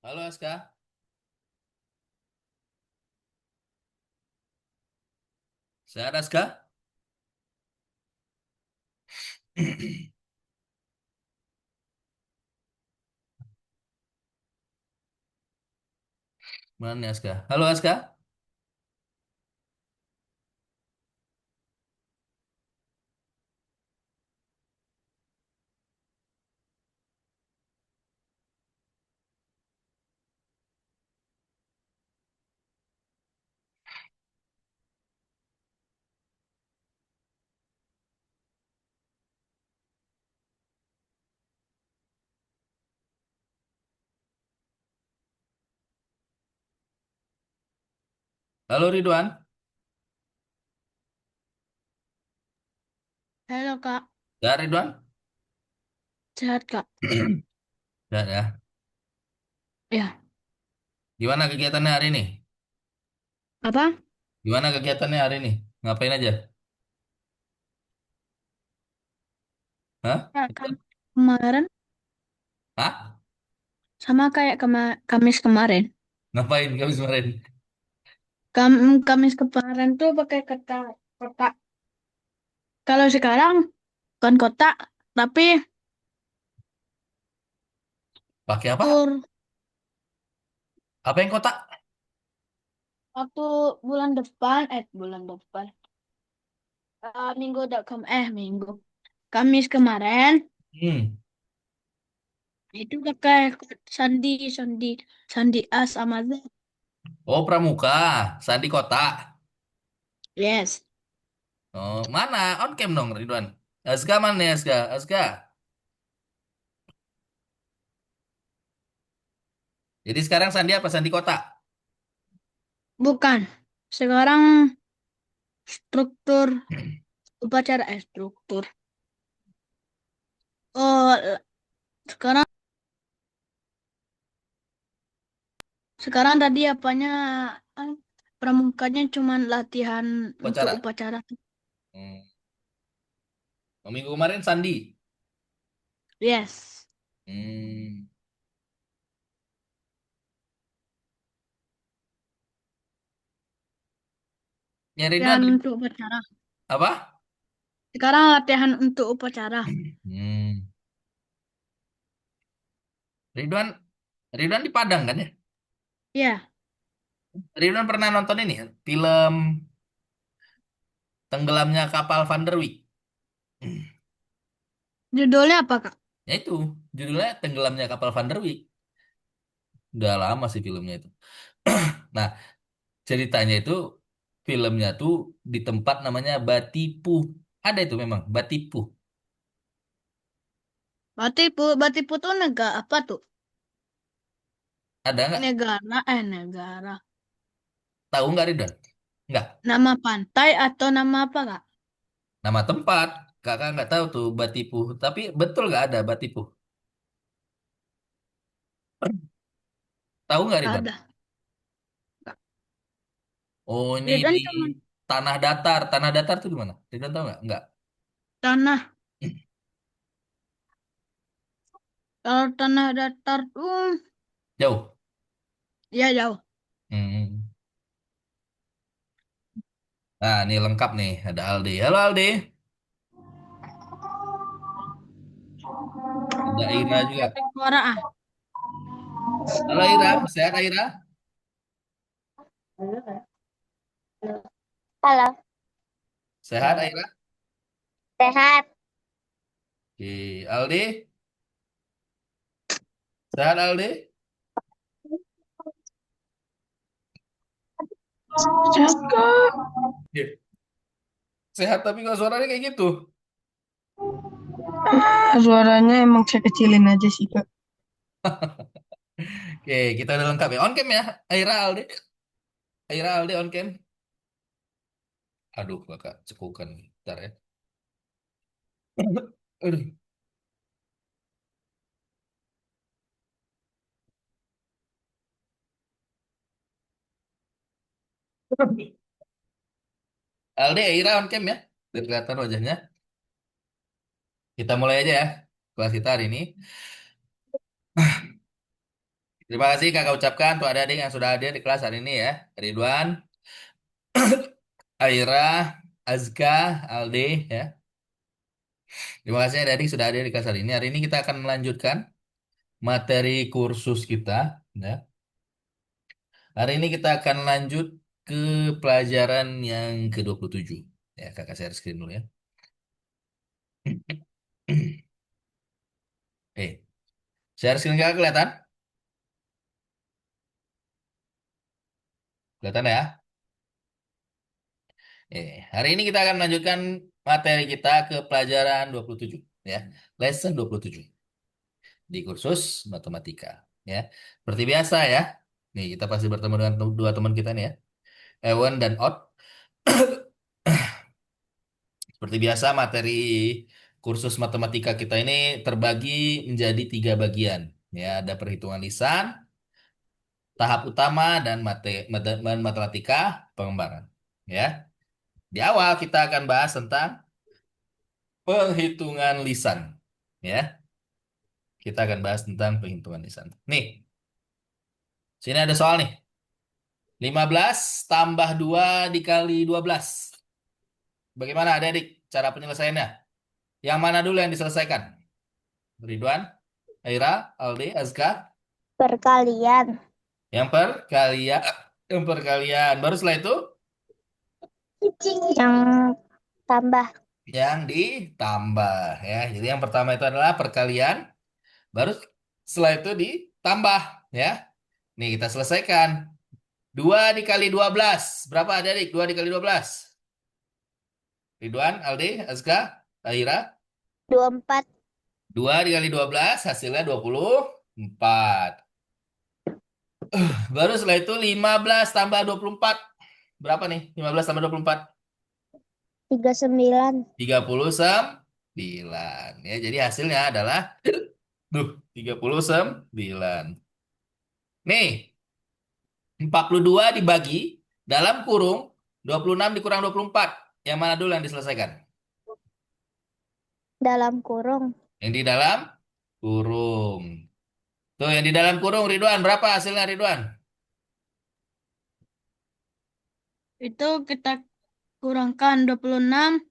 Halo Aska, sehat Aska? Mana nih Aska? Halo Aska, halo Ridwan, Halo Kak, sehat Ridwan? sehat Kak? Sehat ya. Ya, Gimana kegiatannya hari ini? apa? Gimana kegiatannya hari ini? Ngapain aja? Hah? Ya, kemarin Hah? sama kayak Kamis kemarin. Ngapain kamu kemarin? Kamis kemarin tuh pakai kotak. Kalau sekarang bukan kotak, tapi Pakai apa? tur Apa yang kotak? waktu bulan depan, minggu. Kamis kemarin Hmm. itu pakai sandi, sandi, sandi A sama Z. Oh Pramuka, Sandi kotak. Yes, Oh mana? On cam dong Ridwan. Aska mana nih Aska? Aska. Jadi sekarang Sandi apa? Sandi kotak? bukan. Sekarang struktur struktur. Oh, sekarang sekarang tadi apanya ah, pramukanya cuman latihan untuk Upacara. upacara. Hmm. Oh, minggu kemarin Sandi. Yes. Hmm. Ya Latihan Ridwan. untuk upacara. Apa? Sekarang latihan untuk upacara. Hmm. Ridwan, Ridwan di Padang kan ya? Ya, Ridwan pernah nonton ini ya? Film Tenggelamnya Kapal Van der Wijk. judulnya apa, Kak? Ya itu, judulnya Tenggelamnya Kapal Van der Wijk. Udah lama sih filmnya itu. Nah, ceritanya itu filmnya tuh di tempat namanya Batipu. Ada itu memang, Batipu. Batipu tuh negara apa tuh? Ada nggak? Negara. Tahu nggak Ridwan? Nggak. Nama pantai atau nama apa, Kak? Nama tempat. Kakak nggak tahu tuh Batipu. Tapi betul nggak ada Batipu? Tahu nggak Gak Ridwan? ada. Kak. Oh ini Ya kan di cuma Tanah Datar. Tanah Datar tuh di mana? Ridwan tahu nggak? Nggak. tanah. Kalau tanah datar tuh, Jauh. ya jauh. Hmm. Nah, ini lengkap nih. Ada Aldi. Halo Aldi. Ada Ira juga. Ada suara ah. Halo Ira, sehat Ira? Halo, Sehat Ira? sehat. Oke, Aldi. Sehat Aldi? Sehat, Kak. Iya. Sehat tapi kok suaranya kayak gitu. Suaranya emang saya kecilin aja sih, Kak. Oke, kita udah lengkap ya. On cam ya, Ira Aldi. Ira Aldi on cam. Aduh, kakak cekukan. Bentar ya. Aduh. Aldi, Ira on cam ya. Biar kelihatan wajahnya. Kita mulai aja ya. Kelas kita hari ini. Terima kasih kakak ucapkan untuk adik-adik yang sudah hadir di kelas hari ini ya. Ridwan, Aira, Azka, Alde ya. Terima kasih adik-adik sudah hadir di kelas hari ini. Hari ini kita akan melanjutkan materi kursus kita ya. Hari ini kita akan lanjut ke pelajaran yang ke-27. Ya, kakak share screen dulu ya. Share screen kakak kelihatan? Kelihatan ya? Hari ini kita akan melanjutkan materi kita ke pelajaran 27 ya. Lesson 27 di kursus matematika ya. Seperti biasa ya. Nih, kita pasti bertemu dengan dua teman kita nih ya. Ewan dan Ot. Seperti biasa materi kursus matematika kita ini terbagi menjadi 3 bagian ya. Ada perhitungan lisan, tahap utama dan matematika pengembangan ya. Di awal kita akan bahas tentang penghitungan lisan. Ya, kita akan bahas tentang penghitungan lisan. Nih, sini ada soal nih. 15 tambah 2 dikali 12. Bagaimana adik-adik cara penyelesaiannya? Yang mana dulu yang diselesaikan? Ridwan, Aira, Aldi, Azka? Perkalian. Yang perkalian. Yang perkalian. Baru setelah itu Yang tambah. yang ditambah. Ya, jadi yang pertama itu adalah perkalian. Baru setelah itu ditambah. Ya, nih kita selesaikan. 2 dikali 12. Berapa adik-adik? 2 dikali 12. Ridwan, Aldi, Azka, Tahira. 24. 2 dikali 12 hasilnya 24. Baru setelah itu 15 tambah 24. Berapa nih? 15 tambah 24. 39. 39. Ya, jadi hasilnya adalah 39. Nih, 42 dibagi dalam kurung 26 dikurang 24. Yang mana dulu yang diselesaikan? Dalam kurung. Yang di dalam kurung. Tuh, yang di dalam kurung Ridwan, berapa hasilnya Ridwan? Itu kita kurangkan 26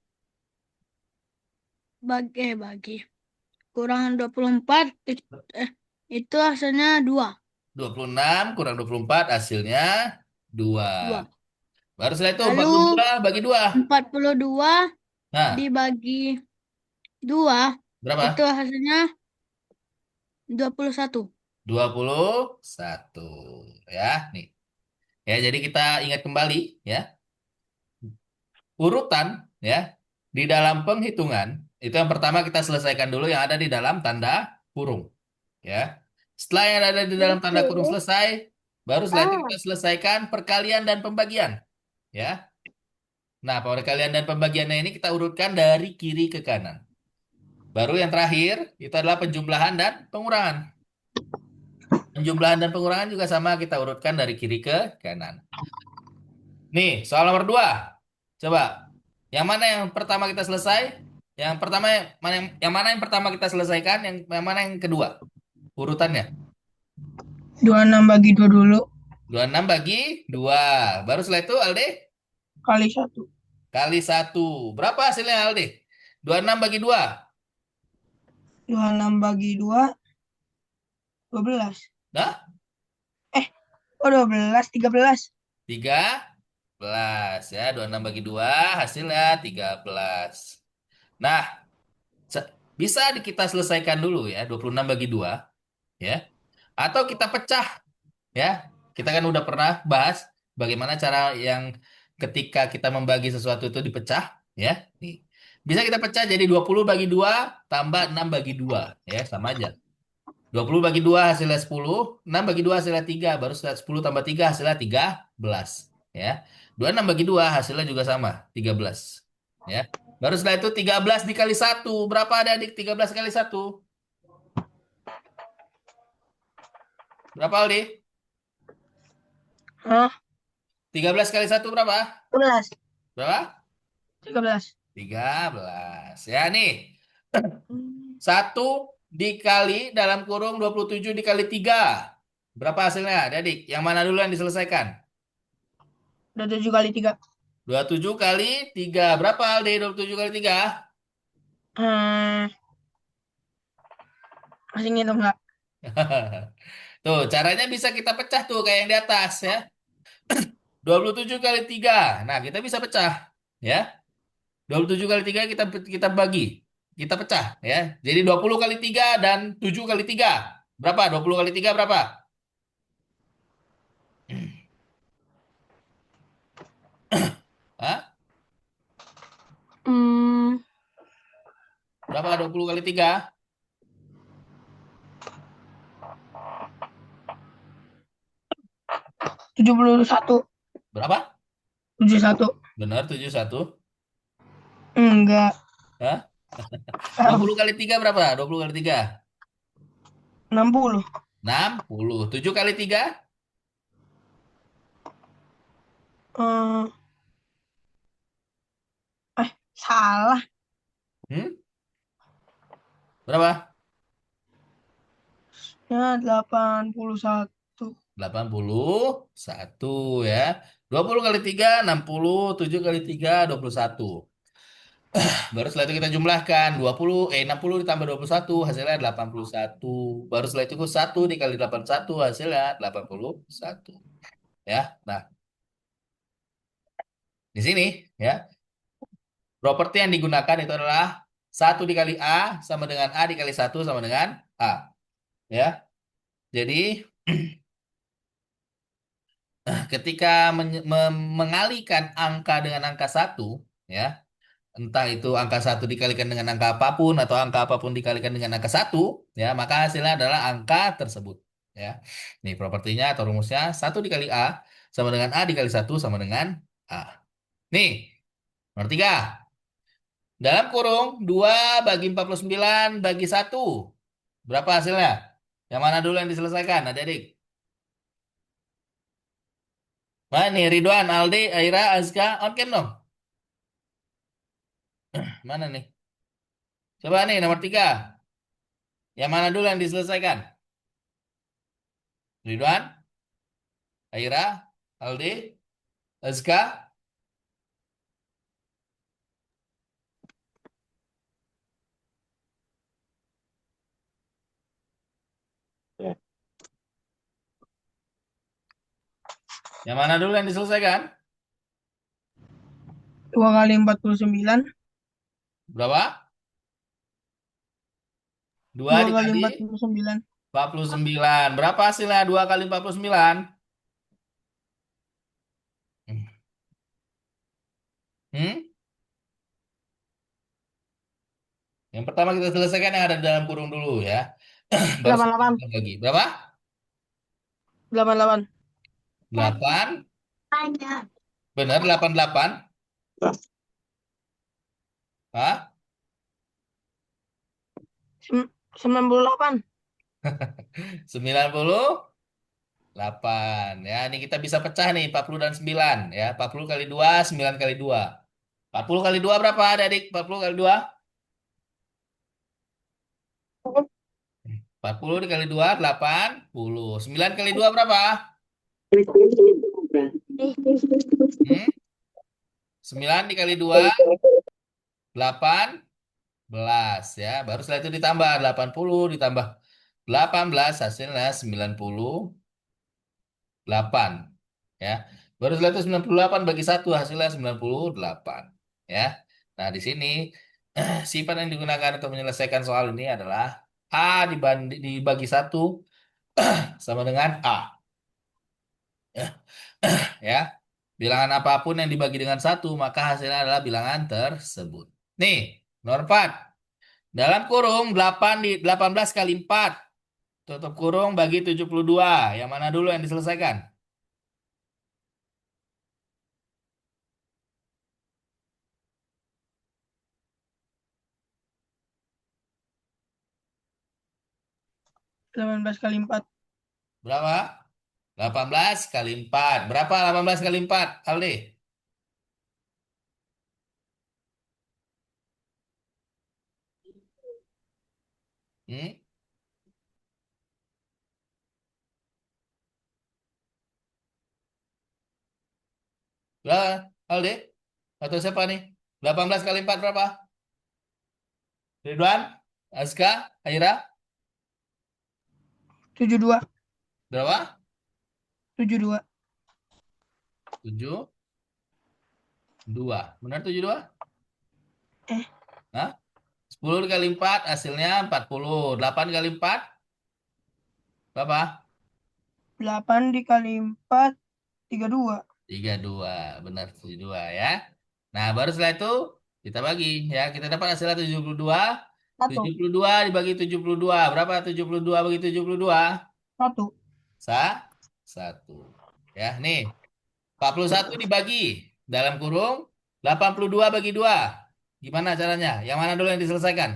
bagi kurangan 24 eh, itu hasilnya 2. 26 kurang 24 hasilnya 2. 2. Baru setelah itu Lalu 42 bagi 2. 42 Nah, dibagi 2 itu berapa? hasilnya 21. 21. Ya, nih. Ya, jadi kita ingat kembali ya. Urutan ya di dalam penghitungan itu yang pertama kita selesaikan dulu yang ada di dalam tanda kurung ya. Setelah yang ada di dalam tanda kurung Oke. selesai, baru setelah itu Ah, kita selesaikan perkalian dan pembagian ya. Nah, perkalian dan pembagiannya ini kita urutkan dari kiri ke kanan. Baru yang terakhir itu adalah penjumlahan dan pengurangan. Penjumlahan dan pengurangan juga sama kita urutkan dari kiri ke kanan. Nih, soal nomor 2. Coba, yang mana yang pertama kita selesai? Yang pertama yang mana yang pertama kita selesaikan? Yang mana yang kedua? Urutannya. 26 bagi 2 dulu 26 bagi 2. Baru setelah itu Alde kali 1. kali 1. Berapa hasilnya Alde? 26 bagi 2. 26 bagi 2, 12. Nah, Eh, oh 12, 13. 13 ya. 26 bagi 2 hasilnya 13. Nah, bisa kita selesaikan dulu ya. 26 bagi 2 ya. Atau kita pecah ya. Kita kan udah pernah bahas bagaimana cara yang ketika kita membagi sesuatu itu dipecah ya. Nih. Bisa kita pecah jadi 20 bagi 2 tambah 6 bagi 2 ya, sama aja. 20 bagi 2 hasilnya 10, 6 bagi 2 hasilnya 3, baru 10 tambah 3 hasilnya 13 ya. 26 bagi 2 hasilnya juga sama, 13 ya. Baru setelah itu 13 dikali 1, berapa ada adik 13 kali 1? Berapa Aldi? Hah? 13 kali 1 berapa? 13. Berapa? 13. 13. Ya nih. 1 dikali dalam kurung 27 dikali 3. Berapa hasilnya, adik? Yang mana dulu yang diselesaikan? 27 kali 3. 27 kali 3. Berapa, Aldi? 27 kali 3? Hmm, masih ngitung nggak? Tuh, caranya bisa kita pecah tuh kayak yang di atas ya. 27 kali 3. Nah, kita bisa pecah ya. 27 kali 3 kita kita bagi. Kita pecah ya. Jadi 20 kali 3 dan 7 kali 3. Berapa? 20 kali 3 berapa? Hah? Hmm, Berapa 20 kali 3? 71. Berapa? 71. Benar, 71. Enggak. Hah? Dua Tahu. puluh kali 3 berapa? 20 kali 3. 60. 60. 7 kali 3? Eh, salah. Hmm? Berapa? Ya, 81. 81 ya. 20 kali 3 60. 7 kali 3 21. Baru setelah itu kita jumlahkan 60 ditambah 21 hasilnya 81. Baru setelah itu 1 dikali 81 hasilnya 81 ya. Nah, di sini ya, properti yang digunakan itu adalah 1 dikali A sama dengan A dikali 1 sama dengan A ya. Jadi ketika mengalihkan angka dengan angka satu ya, entah itu angka satu dikalikan dengan angka apapun atau angka apapun dikalikan dengan angka satu, ya, maka hasilnya adalah angka tersebut. Ya, nih propertinya atau rumusnya 1 dikali A sama dengan A dikali satu sama dengan A. Nih, nomor 3. Dalam kurung 2 bagi 49 bagi satu. Berapa hasilnya? Yang mana dulu yang diselesaikan, adik-adik? Mana nih, Ridwan, Aldi, Aira, Azka, on cam dong. Mana nih? Coba nih, nomor 3. Yang mana dulu yang diselesaikan? Ridwan, Aira, Aldi, Azka. Yang mana dulu yang diselesaikan? 2 kali 49. Berapa? 2 2 kali dikali 49. 49. Berapa hasilnya 2 kali 49? Hmm? Yang pertama kita selesaikan yang ada di dalam kurung dulu ya. Baru 88. kita bagi. Berapa? 88. 8. Ada. Benar, 88. Hah? 98. 98. Ya, ini kita bisa pecah nih 40 dan 9 ya. 40 kali 2, 9 kali 2. 40 kali 2 berapa, adik? 40 kali 2? 40 dikali 2, 80. 9 kali 2 berapa? Hmm? 9 dikali 2, 18 ya. Baru setelah itu ditambah 80 ditambah 18 hasilnya 98 ya. Baru setelah itu 98 bagi satu hasilnya 98 ya. Nah, di sini sifat yang digunakan untuk menyelesaikan soal ini adalah A dibagi satu sama dengan A ya. Bilangan apapun yang dibagi dengan satu maka hasilnya adalah bilangan tersebut. Nih, nomor 4. Dalam kurung 18 kali 4. Tutup kurung bagi 72. Yang mana dulu yang diselesaikan? 18 kali 4. Berapa? 18 kali 4. Berapa 18 kali 4, Aldi? Hmm? Lah, Aldi? Atau siapa nih? 18 kali 4 berapa? Ridwan? Aska? Aira? 72. Berapa? 72. 72. Benar 72? Eh, Hah? 10 kali 4 hasilnya 40. 8 kali 4 berapa? 8 dikali 4, 32. 32. Benar 72 ya. Nah, baru setelah itu kita bagi ya. Kita dapat hasilnya 72. 1. 72 dibagi 72. Berapa 72 bagi 72? 1. Sa? Satu. Ya, nih. 41 dibagi dalam kurung 82 bagi 2. Gimana caranya? Yang mana dulu yang diselesaikan?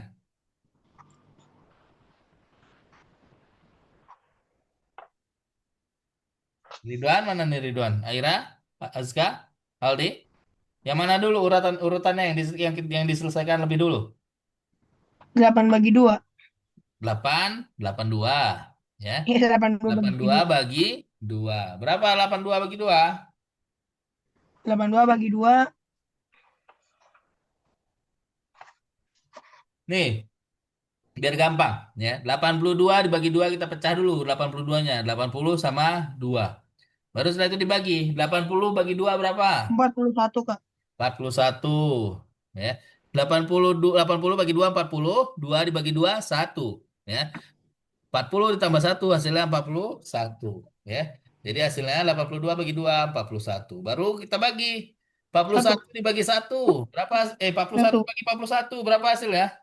Ridwan mana nih Ridwan? Aira? Azka? Aldi? Yang mana dulu urutannya yang diselesaikan lebih dulu? 8 bagi 2. 8, 82 ya. Ya, 82 delapan bagi puluh dua 2. bagi 2. Berapa 82 bagi 2? 82 bagi 2. Nih, biar gampang ya. 82 dibagi 2 kita pecah dulu 82-nya. 80 sama 2. Baru setelah itu dibagi. 80 bagi 2 berapa? 41, Kak. 41 ya. 80 bagi 2 40, 2 dibagi 2 1 ya. 40 ditambah 1 hasilnya 41 ya. Jadi hasilnya 82 bagi 2 41. Baru kita bagi. 41 1. dibagi 1 berapa? 41 1. bagi 41 berapa hasilnya?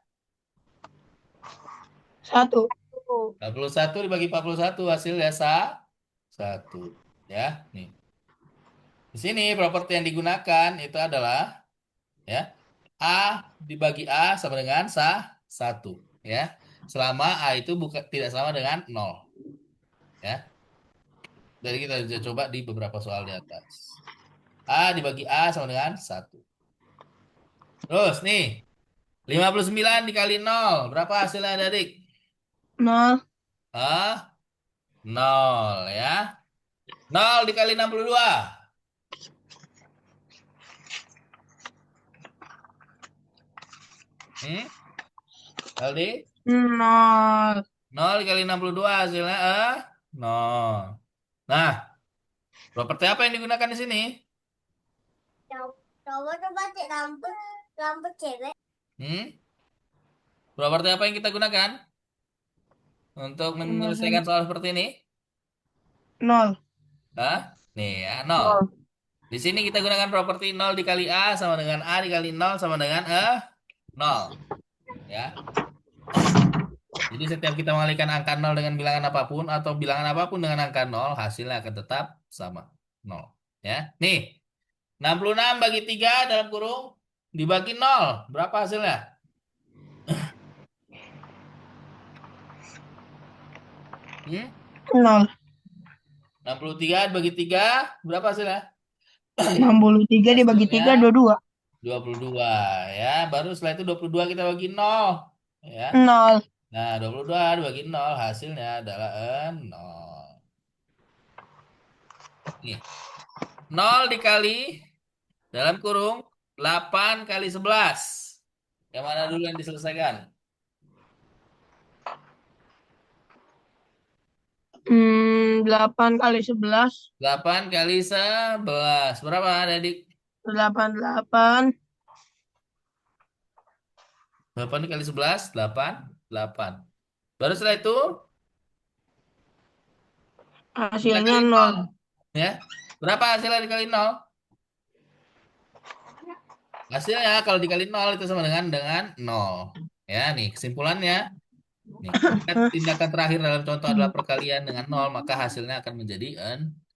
1. 41 dibagi 41 hasilnya 1 ya. Nih. Di sini properti yang digunakan itu adalah ya A dibagi A sama dengan 1 ya. Selama A itu bukan tidak sama dengan 0 ya. Jadi kita bisa coba di beberapa soal di atas. A dibagi A sama dengan 1. Terus nih, 59 dikali 0. Berapa hasilnya adik? 0. Ah, 0 ya. 0 dikali 62. Hmm? Aldi? 0. 0 dikali 62 hasilnya 0. Nah, properti apa yang digunakan di sini? Coba coba cek lampu lampu cewek. Hmm? Properti apa yang kita gunakan untuk menyelesaikan soal seperti ini? 0. Hah? Nih ya, 0. 0. Di sini kita gunakan properti 0 dikali A sama dengan A dikali 0 sama dengan 0. Ya. Jadi setiap kita mengalihkan angka 0 dengan bilangan apapun atau bilangan apapun dengan angka 0, hasilnya akan tetap sama 0. Ya. Nih, 66 bagi 3 dalam kurung dibagi 0. Berapa hasilnya? 0. 63 bagi 3 berapa hasilnya? 63 dibagi 3, Hasilnya 22. 22 ya. Baru setelah itu 22 kita bagi 0 ya. 0. Nah, 22 dibagi 0 hasilnya adalah 0. Nih, 0 dikali dalam kurung 8 kali 11. Yang mana dulu yang diselesaikan? 8 kali 11. 8 kali 11. Berapa adik? 88. 8 kali 11, 8. 8. Baru setelah itu kita Hasilnya kali 0. 0. Ya. Berapa hasilnya dikali 0? Hasilnya kalau dikali 0 itu sama dengan 0. Ya, nih kesimpulannya. Nih, jika tindakan terakhir dalam contoh adalah perkalian dengan 0, maka hasilnya akan menjadi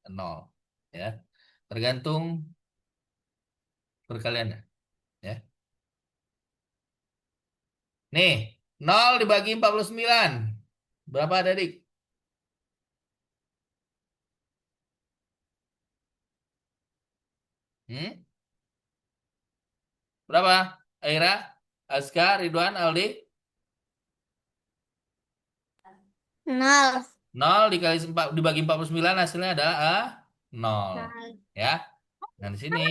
0. Ya, tergantung perkaliannya. Ya. Nih, 0 dibagi 49. Berapa adik? Hmm? Berapa? Aira, Aska, Ridwan, Aldi? 0. 0 dikali dibagi 49 hasilnya adalah 0. Ya. Nah, di sini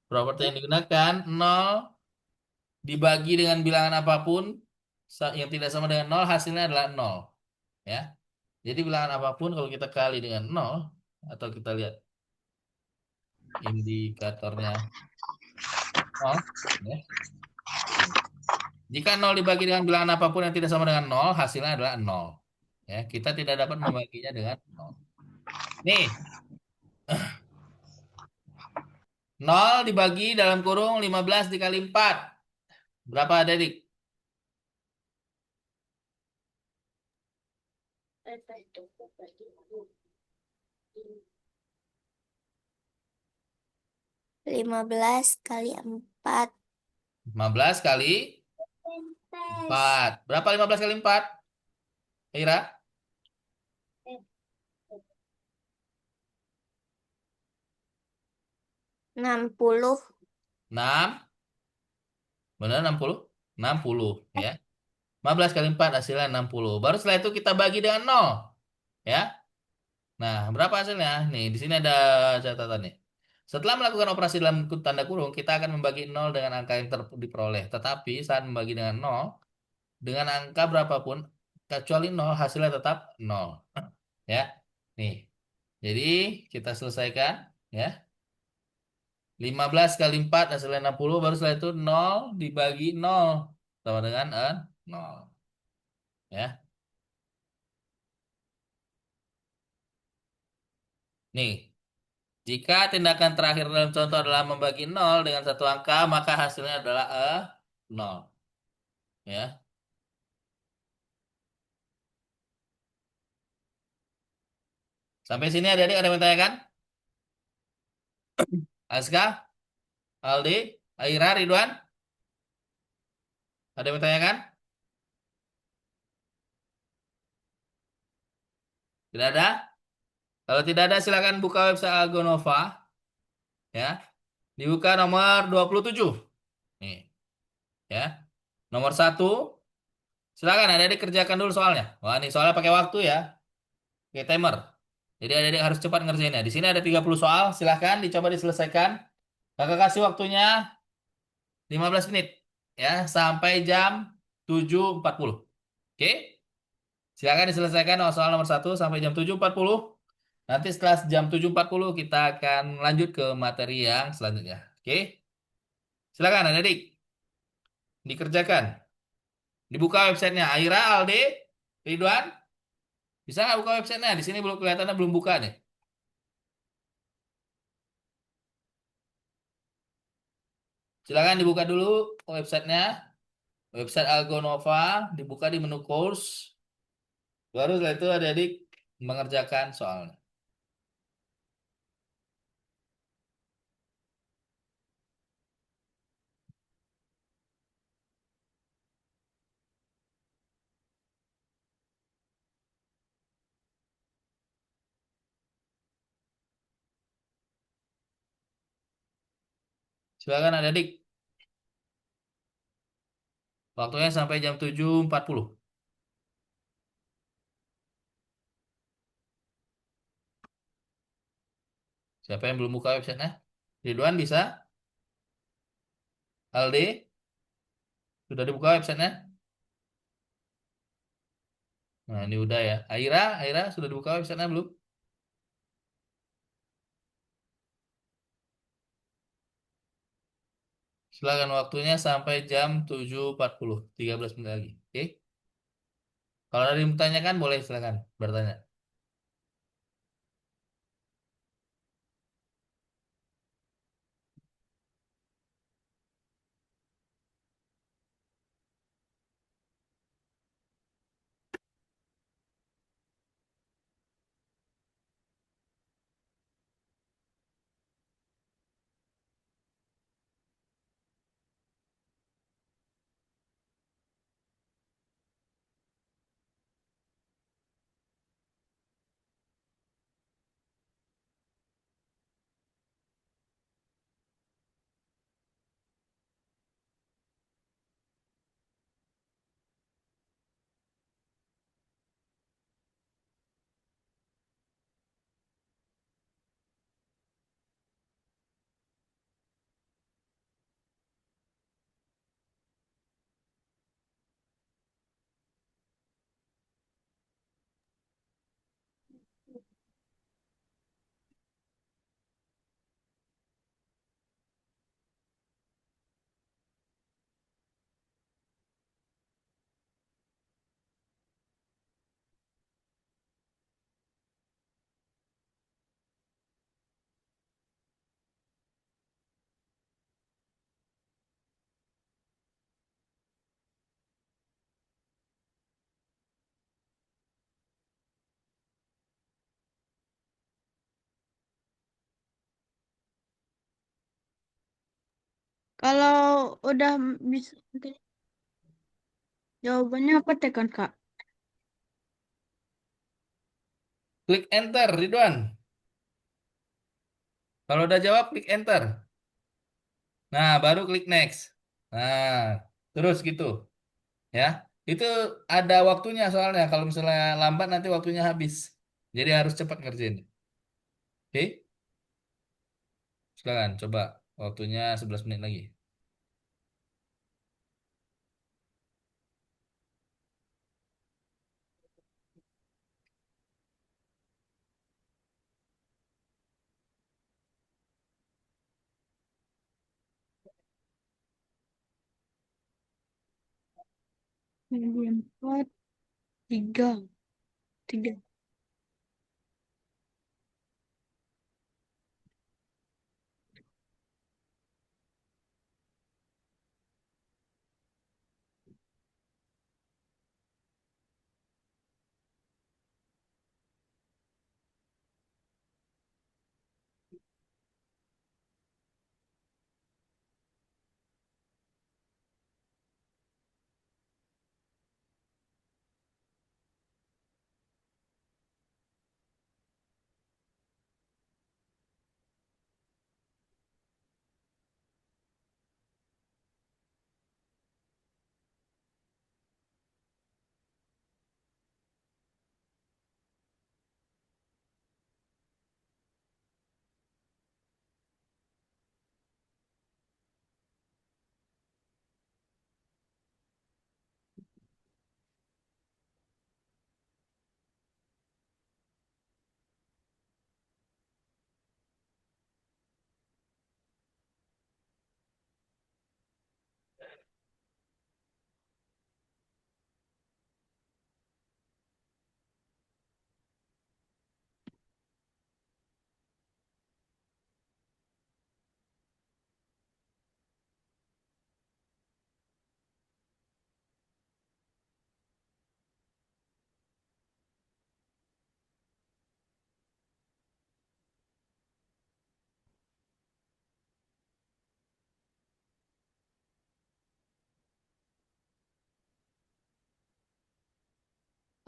properti yang digunakan nol dibagi dengan bilangan apapun yang tidak sama dengan nol hasilnya adalah nol. Ya. Jadi bilangan apapun kalau kita kali dengan nol atau kita lihat indikatornya nol, ya. Jika nol dibagi dengan bilangan apapun yang tidak sama dengan nol, hasilnya adalah nol. Ya, kita tidak dapat membaginya dengan nol. Nih, nol dibagi dalam kurung 15 dikali 4. Berapa, Dedik? 15 kali 4. 15 kali 4. Berapa 15 kali 4? Ira? 60. 6. Benar 60? 60, ya. 15 kali 4 hasilnya 60. Baru setelah itu kita bagi dengan nol, ya. Nah, berapa hasilnya? Nih, di sini ada catatannya. Setelah melakukan operasi dalam tanda kurung, kita akan membagi nol dengan angka yang diperoleh. Tetapi saat membagi dengan nol, dengan angka berapapun, kecuali nol, hasilnya tetap nol. Ya, nih. Jadi, kita selesaikan, ya. 15 kali 4 hasilnya 60, baru setelah itu nol dibagi nol. Sama dengan nol. Ya, nih. Jika tindakan terakhir dalam contoh adalah membagi nol dengan satu angka, maka hasilnya adalah nol. Ya. Sampai sini adik-adik ada yang bertanyakan? Aska, Aldi, Aira, Ridwan, ada yang bertanyakan? Tidak ada? Kalau tidak ada silakan buka website Algonova, ya. Dibuka nomor 27. Nih, ya. Nomor 1, silakan adik-adik kerjakan dulu soalnya. Wah, ini soalnya pakai waktu ya. Pakai timer. Jadi adik-adik harus cepat ngerjainnya. Di sini ada 30 soal, silakan dicoba diselesaikan. Kakak kasih waktunya 15 menit ya sampai jam 7.40. Oke? Silakan diselesaikan soal nomor 1 sampai jam 7.40. Nanti setelah jam 7.40 kita akan lanjut ke materi yang selanjutnya. Oke? Silakan adik-adik dikerjakan. Dibuka websitenya Aira, Alde, Ridwan. Bisa nggak buka websitenya? Di sini belum kelihatannya belum buka nih. Silakan dibuka dulu websitenya. Website Algonova dibuka di menu course. Baru setelah itu adik-adik mengerjakan soalnya. Silakan adik-adik. Waktunya sampai jam 7.40. Siapa yang belum buka websitenya? Ridwan bisa? Aldi? Sudah dibuka websitenya? Nah, ini udah ya. Aira? Aira sudah dibuka websitenya belum? Silakan waktunya sampai jam 7.40. 13 menit lagi. Oke? Kalau ada yang bertanyakan boleh silakan bertanya. Kalau udah bisa jawabannya apa tekan Kak? Klik enter, Ridwan. Kalau udah jawab, klik enter. Nah, baru klik next. Nah, terus gitu. Ya, itu ada waktunya soalnya. Kalau misalnya lambat nanti waktunya habis. Jadi harus cepat ngerjain. Oke, silakan coba. Waktunya 11 menit lagi. 4, 3, 3.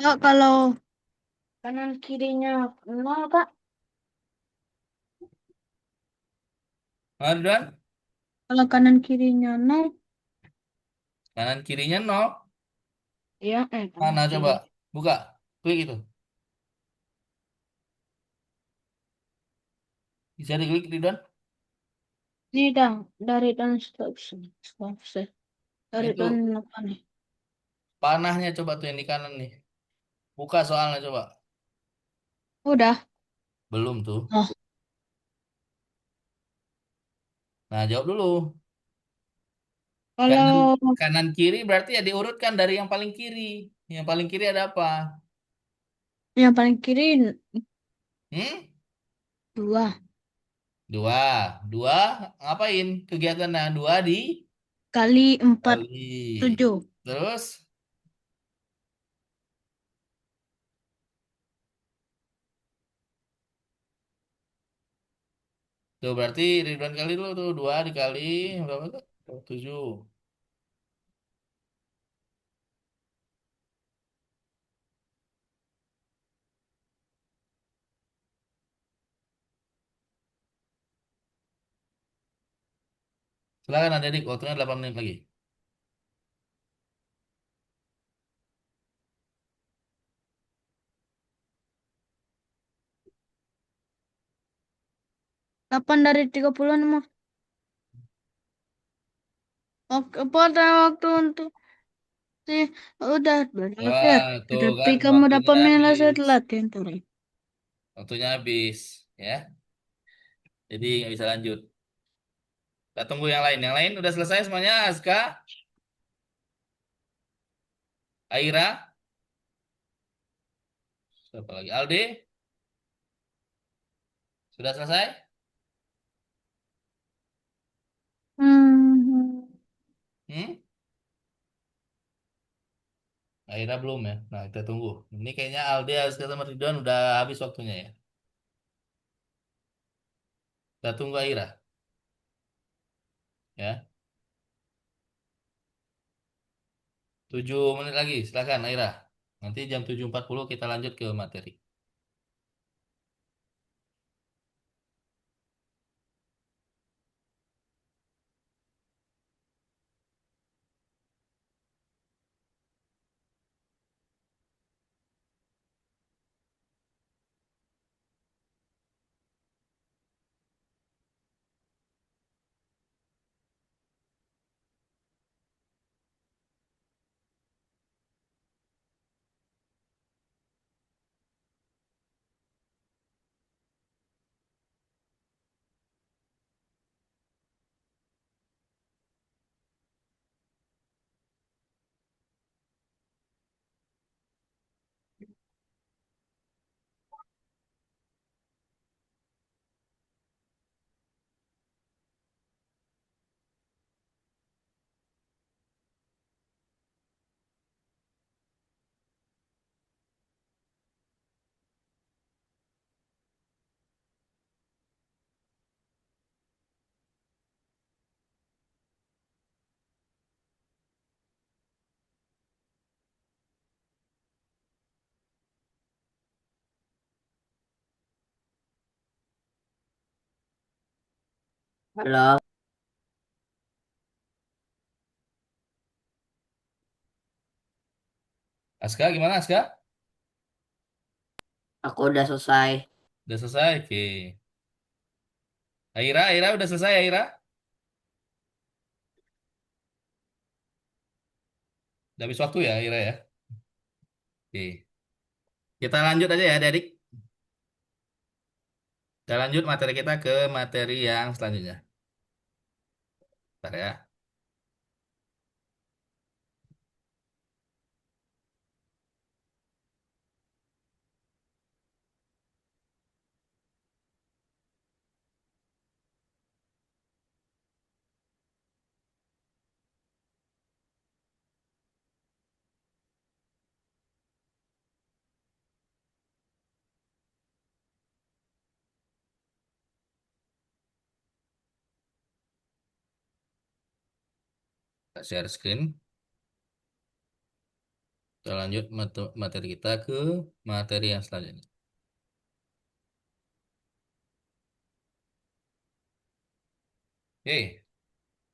Kak, kalau kanan kirinya 0 Kak. Nah, Ridwan, Kalau kanan kirinya 0, kanan kirinya nol. ya kanan Mana coba? kiri. Buka. Klik itu. Bisa diklik, Ridwan. Ini dah dari dan stop, stop, stop. Nah, Dari itu dan apa nih? panahnya coba tuh yang di kanan nih. Buka soalnya coba. Udah. Belum tuh. Oh, Nah, jawab dulu. Kanan kalau kanan kiri berarti ya diurutkan dari yang paling kiri. Yang paling kiri ada apa? yang paling kiri Hmm? 2 Dua. Dua ngapain kegiatannya? Dua kali 4, dikali. 7. Terus tuh berarti Ridwan kali dulu tuh. Dua dikali berapa tuh? 7. Silakan adik, waktunya 8 menit lagi. 8 dari 36. Oke, pada waktu untuk sih udah lihat. Wah, tuh Tapi kan kamu waktunya dapat menilai habis. setelah tentu. Waktunya habis, ya. Jadi nggak bisa lanjut. Kita tunggu yang lain. Yang lain udah selesai semuanya, Aska, Aira, siapa lagi? Alde, sudah selesai? Hmm. Hmm? Aira belum ya. Nah, kita tunggu. Ini kayaknya Alde, Aska sama Ridwan udah habis waktunya ya. Kita tunggu Aira, ya. 7 menit lagi, silakan Aira. Nanti jam 7.40 kita lanjut ke materi. Halo, Aska, gimana Aska? aku udah selesai. Udah selesai? Oke. Aira udah selesai Aira? Udah habis waktu ya Aira ya? Oke. Kita lanjut aja ya adik. Kita lanjut materi kita ke materi yang selanjutnya. Bentar ya. Kita share screen. Kita lanjut materi kita ke materi yang selanjutnya. Oke.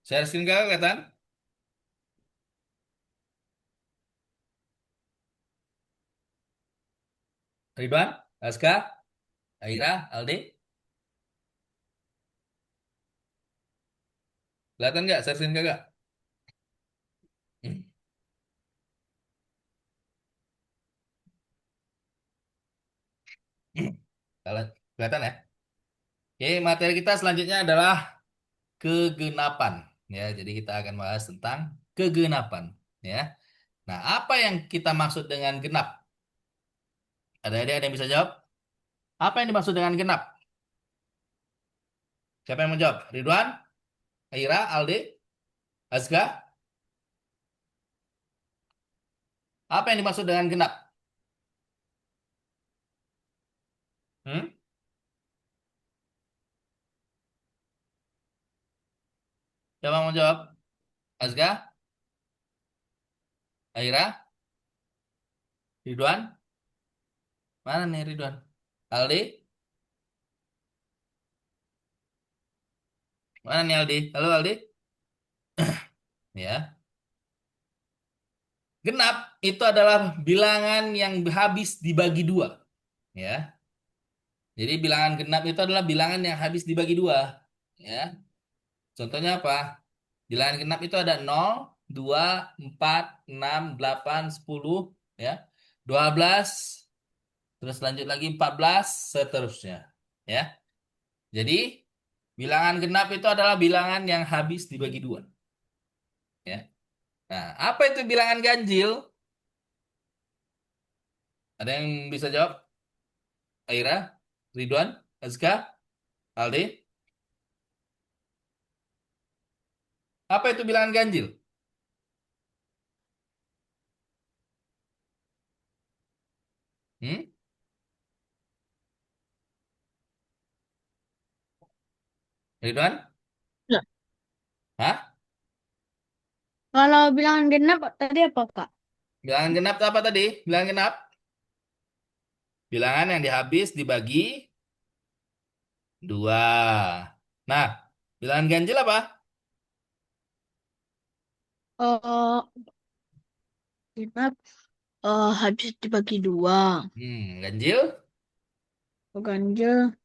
Share screen kak kelihatan? Ridwan? Aska? Aira? Aldi? Kelihatan nggak share screen kakak? Kelihatan ya? Oke, materi kita selanjutnya adalah kegenapan. Ya, jadi kita akan bahas tentang kegenapan. Ya. Nah, apa yang kita maksud dengan genap? Ada yang bisa jawab? Apa yang dimaksud dengan genap? Siapa yang mau jawab? Ridwan? Aira? Aldi? Azga? Apa yang dimaksud dengan genap? Hmm? Siapa yang mau jawab? Azga? Aira? Ridwan? Mana nih Ridwan? Aldi? Mana nih Aldi? Halo Aldi? Ya. Genap itu adalah bilangan yang habis dibagi dua. Ya. Jadi bilangan genap itu adalah bilangan yang habis dibagi dua. Ya. Contohnya apa? Bilangan genap itu ada 0, 2, 4, 6, 8, 10, ya. 12, terus lanjut lagi 14, seterusnya. Ya. Jadi bilangan genap itu adalah bilangan yang habis dibagi dua. Ya. Nah, apa itu bilangan ganjil? Ada yang bisa jawab? Aira, Ridwan, Azka, Aldi. Apa itu bilangan ganjil? Hmm? Ridwan? Ya, Hah? Kalau bilangan genap tadi apa, Kak? Bilangan genap itu apa tadi? Bilangan genap? Bilangan yang dihabis dibagi dua. Nah, bilangan ganjil apa? Oh, genap habis dibagi dua. Ganjil. Ganjil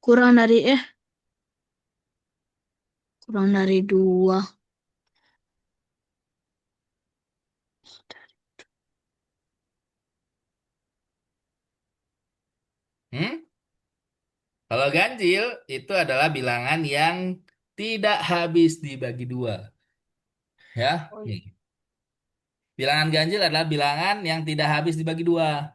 kurang dari kurang dari dua. Hmm? Kalau ganjil itu adalah bilangan yang tidak habis dibagi dua. Ya, Oh, nih. Bilangan ganjil adalah bilangan yang tidak habis dibagi dua.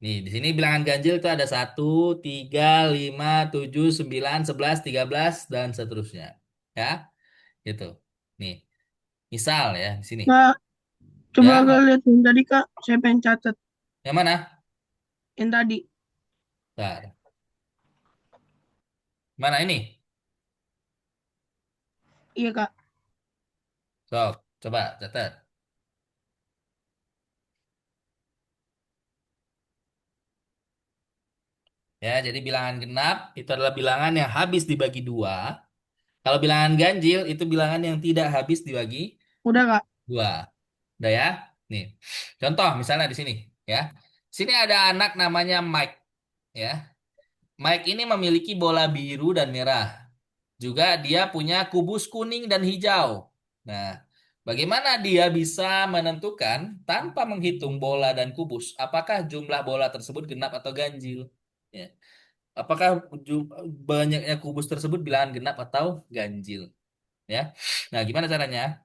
Nih, di sini bilangan ganjil itu ada 1, 3, 5, 7, 9, 11, 13, dan seterusnya. Ya, gitu. Nih, misal ya di sini. Kak, coba Ya, Kak lihat yang tadi Kak. Saya pengen catat yang mana? yang tadi. Bentar. Mana ini? Iya Kak. Sok, coba catat. Ya, jadi bilangan genap itu adalah bilangan yang habis dibagi dua. Kalau bilangan ganjil itu bilangan yang tidak habis dibagi Udah Kak. dua. Udah ya? Nih. Contoh misalnya di sini, ya. Sini ada anak namanya Mike, ya. Mike ini memiliki bola biru dan merah. Juga dia punya kubus kuning dan hijau. Nah, bagaimana dia bisa menentukan tanpa menghitung bola dan kubus, apakah jumlah bola tersebut genap atau ganjil? Ya. Apakah banyaknya kubus tersebut bilangan genap atau ganjil? Ya. Nah, gimana caranya?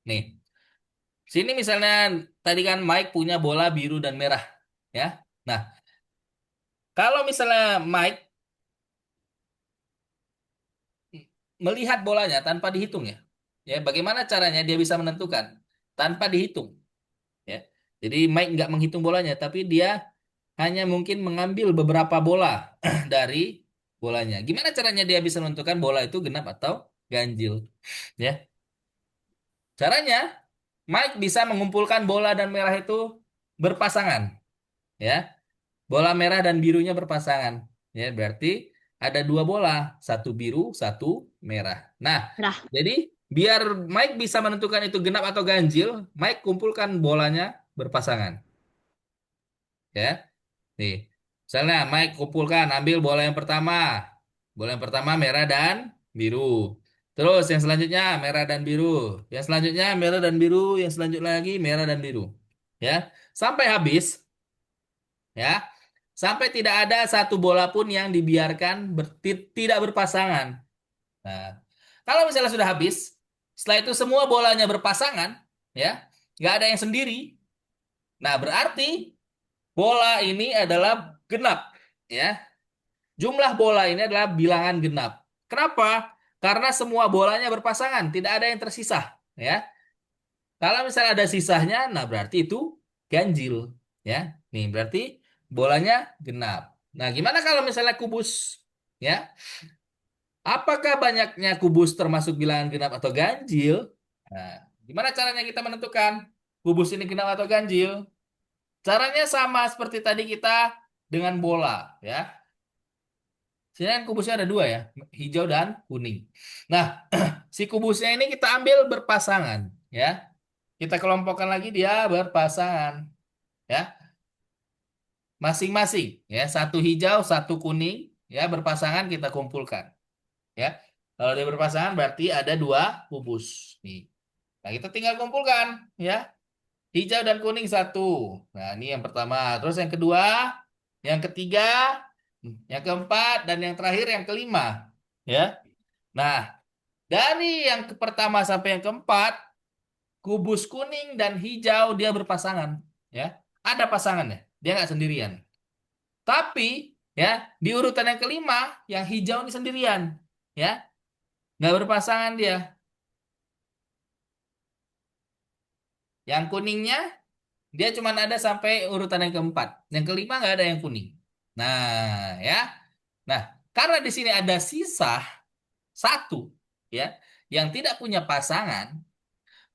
Nih, sini misalnya tadi kan Mike punya bola biru dan merah, ya. Nah, kalau misalnya Mike melihat bolanya tanpa dihitung ya bagaimana caranya dia bisa menentukan tanpa dihitung, ya. Jadi Mike nggak menghitung bolanya, tapi dia hanya mungkin mengambil beberapa bola dari bolanya. Gimana caranya dia bisa menentukan bola itu genap atau ganjil, ya? Caranya Mike bisa mengumpulkan bola dan merah itu berpasangan, ya. Bola merah dan birunya berpasangan. Ya, berarti ada dua bola, satu biru, satu merah. Nah, Nah, jadi biar Mike bisa menentukan itu genap atau ganjil, Mike kumpulkan bolanya berpasangan. Ya, nih. Misalnya Mike kumpulkan, ambil bola yang pertama. Bola yang pertama merah dan biru. Terus yang selanjutnya merah dan biru. Yang selanjutnya merah dan biru. Yang selanjutnya lagi merah dan biru. Ya, sampai habis. Ya, sampai tidak ada satu bola pun yang dibiarkan tidak berpasangan. Nah, kalau misalnya sudah habis, setelah itu semua bolanya berpasangan, ya, nggak ada yang sendiri. Nah, berarti bola ini adalah genap, ya. Jumlah bola ini adalah bilangan genap. Kenapa? Karena semua bolanya berpasangan, tidak ada yang tersisa, ya. Kalau misalnya ada sisanya, nah berarti itu ganjil, ya. Nih berarti bolanya genap. Nah, gimana kalau misalnya kubus, ya? Apakah banyaknya kubus termasuk bilangan genap atau ganjil? Nah, gimana caranya kita menentukan kubus ini genap atau ganjil? Caranya sama seperti tadi kita dengan bola, ya. Sini kan kubusnya ada dua ya, hijau dan kuning. Nah, si kubusnya ini kita ambil berpasangan, ya. Kita kelompokkan lagi dia berpasangan, ya. Masing-masing, ya. Satu hijau, satu kuning, ya, berpasangan kita kumpulkan, ya. Kalau dia berpasangan berarti ada dua kubus. Nih. Nah, kita tinggal kumpulkan, ya. Hijau dan kuning satu. Nah, ini yang pertama. Terus yang kedua, yang ketiga, yang keempat, dan yang terakhir yang kelima, ya. Nah, dari yang pertama sampai yang keempat, kubus kuning dan hijau dia berpasangan, ya. Ada pasangannya, dia nggak sendirian. Tapi ya di urutan yang kelima, yang hijau ini sendirian, ya, nggak berpasangan dia. Yang kuningnya dia cuma ada sampai urutan yang keempat. Yang kelima nggak ada yang kuning. Nah, ya. Nah, karena di sini ada sisa satu, ya. yang tidak punya pasangan,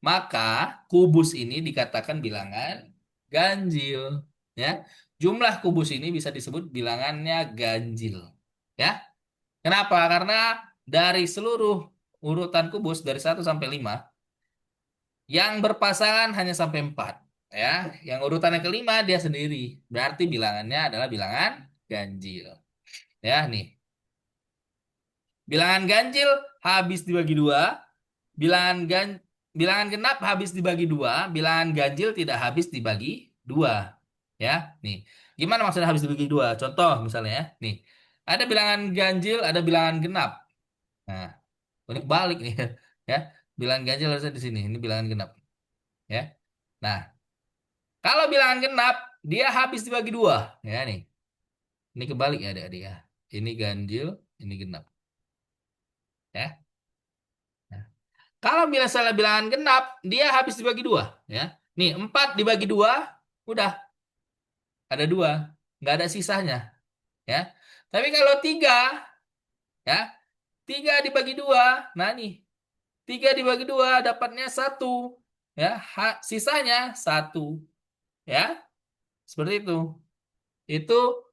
maka kubus ini dikatakan bilangan ganjil. Ya, jumlah kubus ini bisa disebut bilangannya ganjil. Ya, kenapa? Karena dari seluruh urutan kubus dari 1 sampai 5, yang berpasangan hanya sampai 4. Ya, yang urutan yang kelima dia sendiri. Berarti bilangannya adalah bilangan ganjil. Ya, nih. Bilangan ganjil habis dibagi dua, bilangan gan bilangan genap habis dibagi dua, bilangan ganjil tidak habis dibagi dua. Ya, nih. Gimana maksudnya habis dibagi dua? Contoh misalnya ya, nih. Ada bilangan ganjil, ada bilangan genap. Nah, ini balik nih. Ya, bilangan ganjil harusnya di sini. Ini bilangan genap. Ya. Nah, kalau bilangan genap, dia habis dibagi dua. Ya, nih. Ini kebalik ya adik-adik ya. Ini ganjil, ini genap. Ya. Nah, kalau misalnya bilangan genap, dia habis dibagi dua. Ya. Nih, 4 dibagi dua, udah ada dua. Nggak ada sisanya. Ya. Tapi kalau tiga, ya, 3 dibagi dua. Nah, nih, 3 dibagi dua dapatnya satu. Ya, sisanya satu. Ya, seperti itu. Itu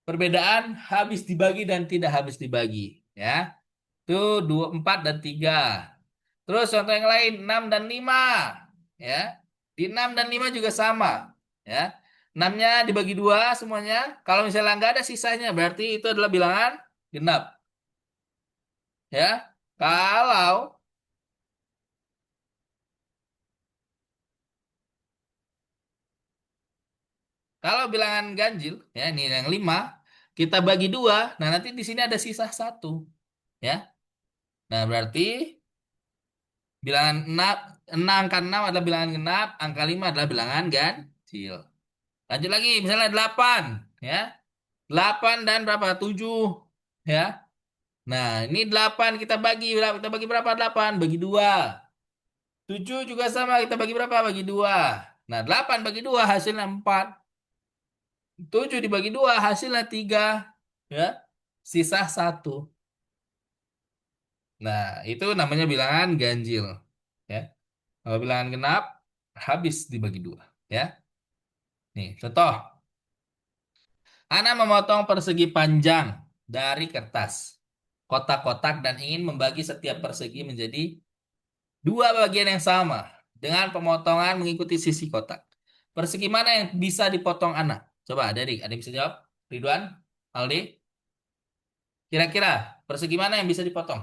perbedaan habis dibagi dan tidak habis dibagi. Ya, itu 2, 4 dan 3. Terus contoh yang lain 6 dan 5. Ya. Di 6 dan 5 juga sama. Ya. 6-nya dibagi 2 semuanya. Kalau misalnya nggak ada sisanya berarti itu adalah bilangan genap. Ya. Kalau kalau bilangan ganjil, ya ini yang 5, kita bagi 2, nah nanti di sini ada sisa satu. Ya. Nah, berarti bilangan 6, angka 6 adalah bilangan genap, angka 5 adalah bilangan ganjil. Lanjut lagi, misalnya 8, ya. 8 dan berapa? 7, ya. Nah, ini 8 kita bagi berapa? Kita bagi berapa? 8 bagi 2. 7 juga sama, kita bagi berapa? Bagi 2. Nah, 8 bagi 2 hasilnya 4. 7 dibagi 2 hasilnya 3, ya. Sisa satu. Nah, itu namanya bilangan ganjil, ya. Kalau bilangan genap habis dibagi 2, ya. Nih, contoh. Ana memotong persegi panjang dari kertas kotak-kotak dan ingin membagi setiap persegi menjadi dua bagian yang sama dengan pemotongan mengikuti sisi kotak. Persegi mana yang bisa dipotong anak? Coba ada yang bisa jawab? Ridwan, Aldi, kira-kira persegi mana yang bisa dipotong?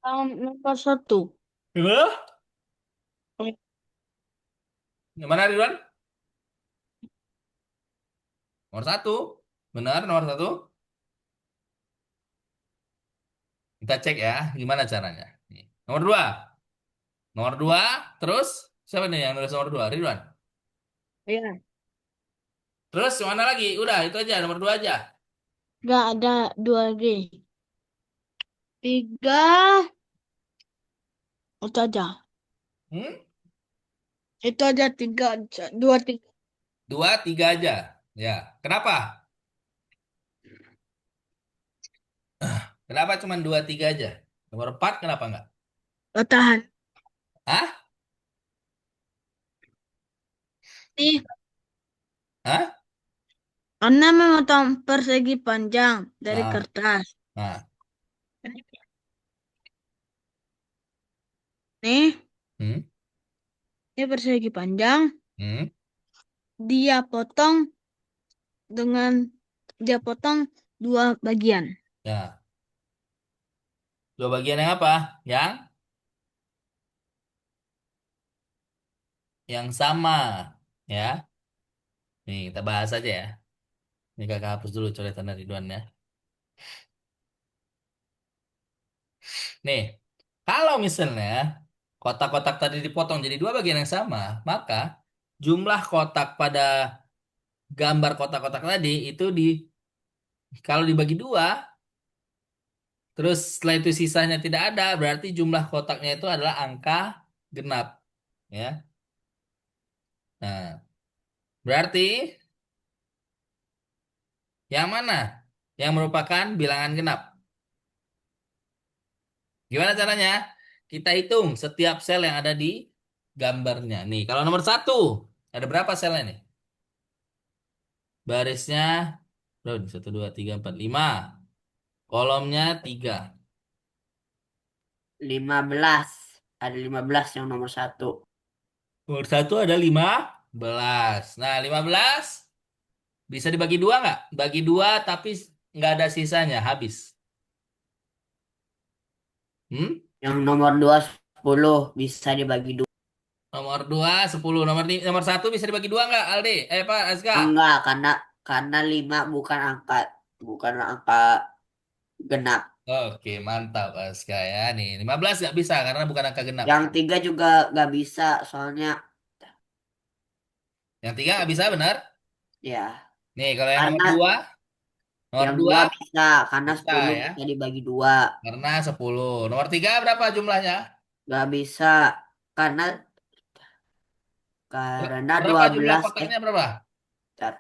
Nomor satu. Gimana? Yang mana Ridwan? Nomor satu. Benar, nomor satu. Kita cek ya, gimana caranya. Nih. Nomor dua. Nomor dua, terus siapa nih yang nulis nomor dua? Ridwan. Ya. Terus yang mana lagi? Udah, itu aja, nomor dua aja. Nggak ada dua g. Tiga. Itu aja. Hmm? Itu aja tiga. Dua tiga. Dua, tiga aja. Ya, kenapa? Kenapa cuma dua, tiga aja? Nomor empat kenapa enggak? Oh, tahan. Hah? Nih, Hah? Anda memotong persegi panjang dari Nah, kertas. nah. Nih, Hmm? ini persegi panjang. Hmm? Dia potong dengan dia potong dua bagian. Ya. Dua bagian yang apa? Yang sama. Ya. Nih, kita bahas aja ya. Ini kakak hapus dulu coretan dari Ridwan ya. Nih, kalau misalnya kotak-kotak tadi dipotong jadi dua bagian yang sama, maka jumlah kotak pada gambar kotak-kotak tadi itu kalau dibagi dua, terus setelah itu sisanya tidak ada, berarti jumlah kotaknya itu adalah angka genap, ya. Nah, berarti yang mana yang merupakan bilangan genap? Gimana caranya? Kita hitung setiap sel yang ada di gambarnya. Nih, kalau nomor satu, ada berapa selnya nih? Barisnya, berapa nih? 1, 2, 3, 4, 5. Kolomnya 3. 15. Ada 15 yang nomor satu. Nomor satu ada 15. Nah, 15 bisa dibagi dua nggak? Bagi dua tapi nggak ada sisanya, habis. Hmm? Yang nomor 2 10 bisa dibagi dua. Nomor 2 10. Nomor satu bisa dibagi dua nggak, Aldi? Pak Azka? Enggak, karena 5 bukan angka genap. Oke, mantap Azka ya. Nih, 15 nggak bisa karena bukan angka genap. Yang 3 juga nggak bisa, soalnya Yang 3 nggak bisa, benar? ya Nih, kalau yang nomor karena 2, nomor yang 2 2 bisa, karena bisa 10 ya. bisa dibagi dua. Karena 10. Nomor 3 berapa jumlahnya? Nggak bisa karena karena Berapa jumlah 12 kotaknya berapa? tar,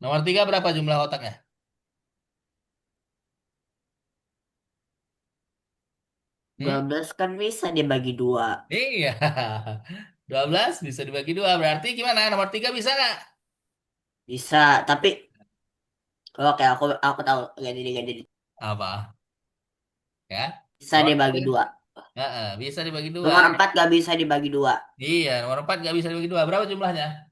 Nomor 3 berapa jumlah kotaknya? Hmm? 12 kan bisa dibagi dua. Iya. 12 bisa dibagi dua. Berarti gimana? Nomor 3 bisa nggak? Bisa, tapi oke, aku tahu, gak jadi. Apa? Ya. Bisa Nomor dibagi 3. dua. Bisa dibagi dua. Nomor 4 gak bisa dibagi dua. Iya, nomor 4 nggak bisa dibagi dua. Berapa jumlahnya?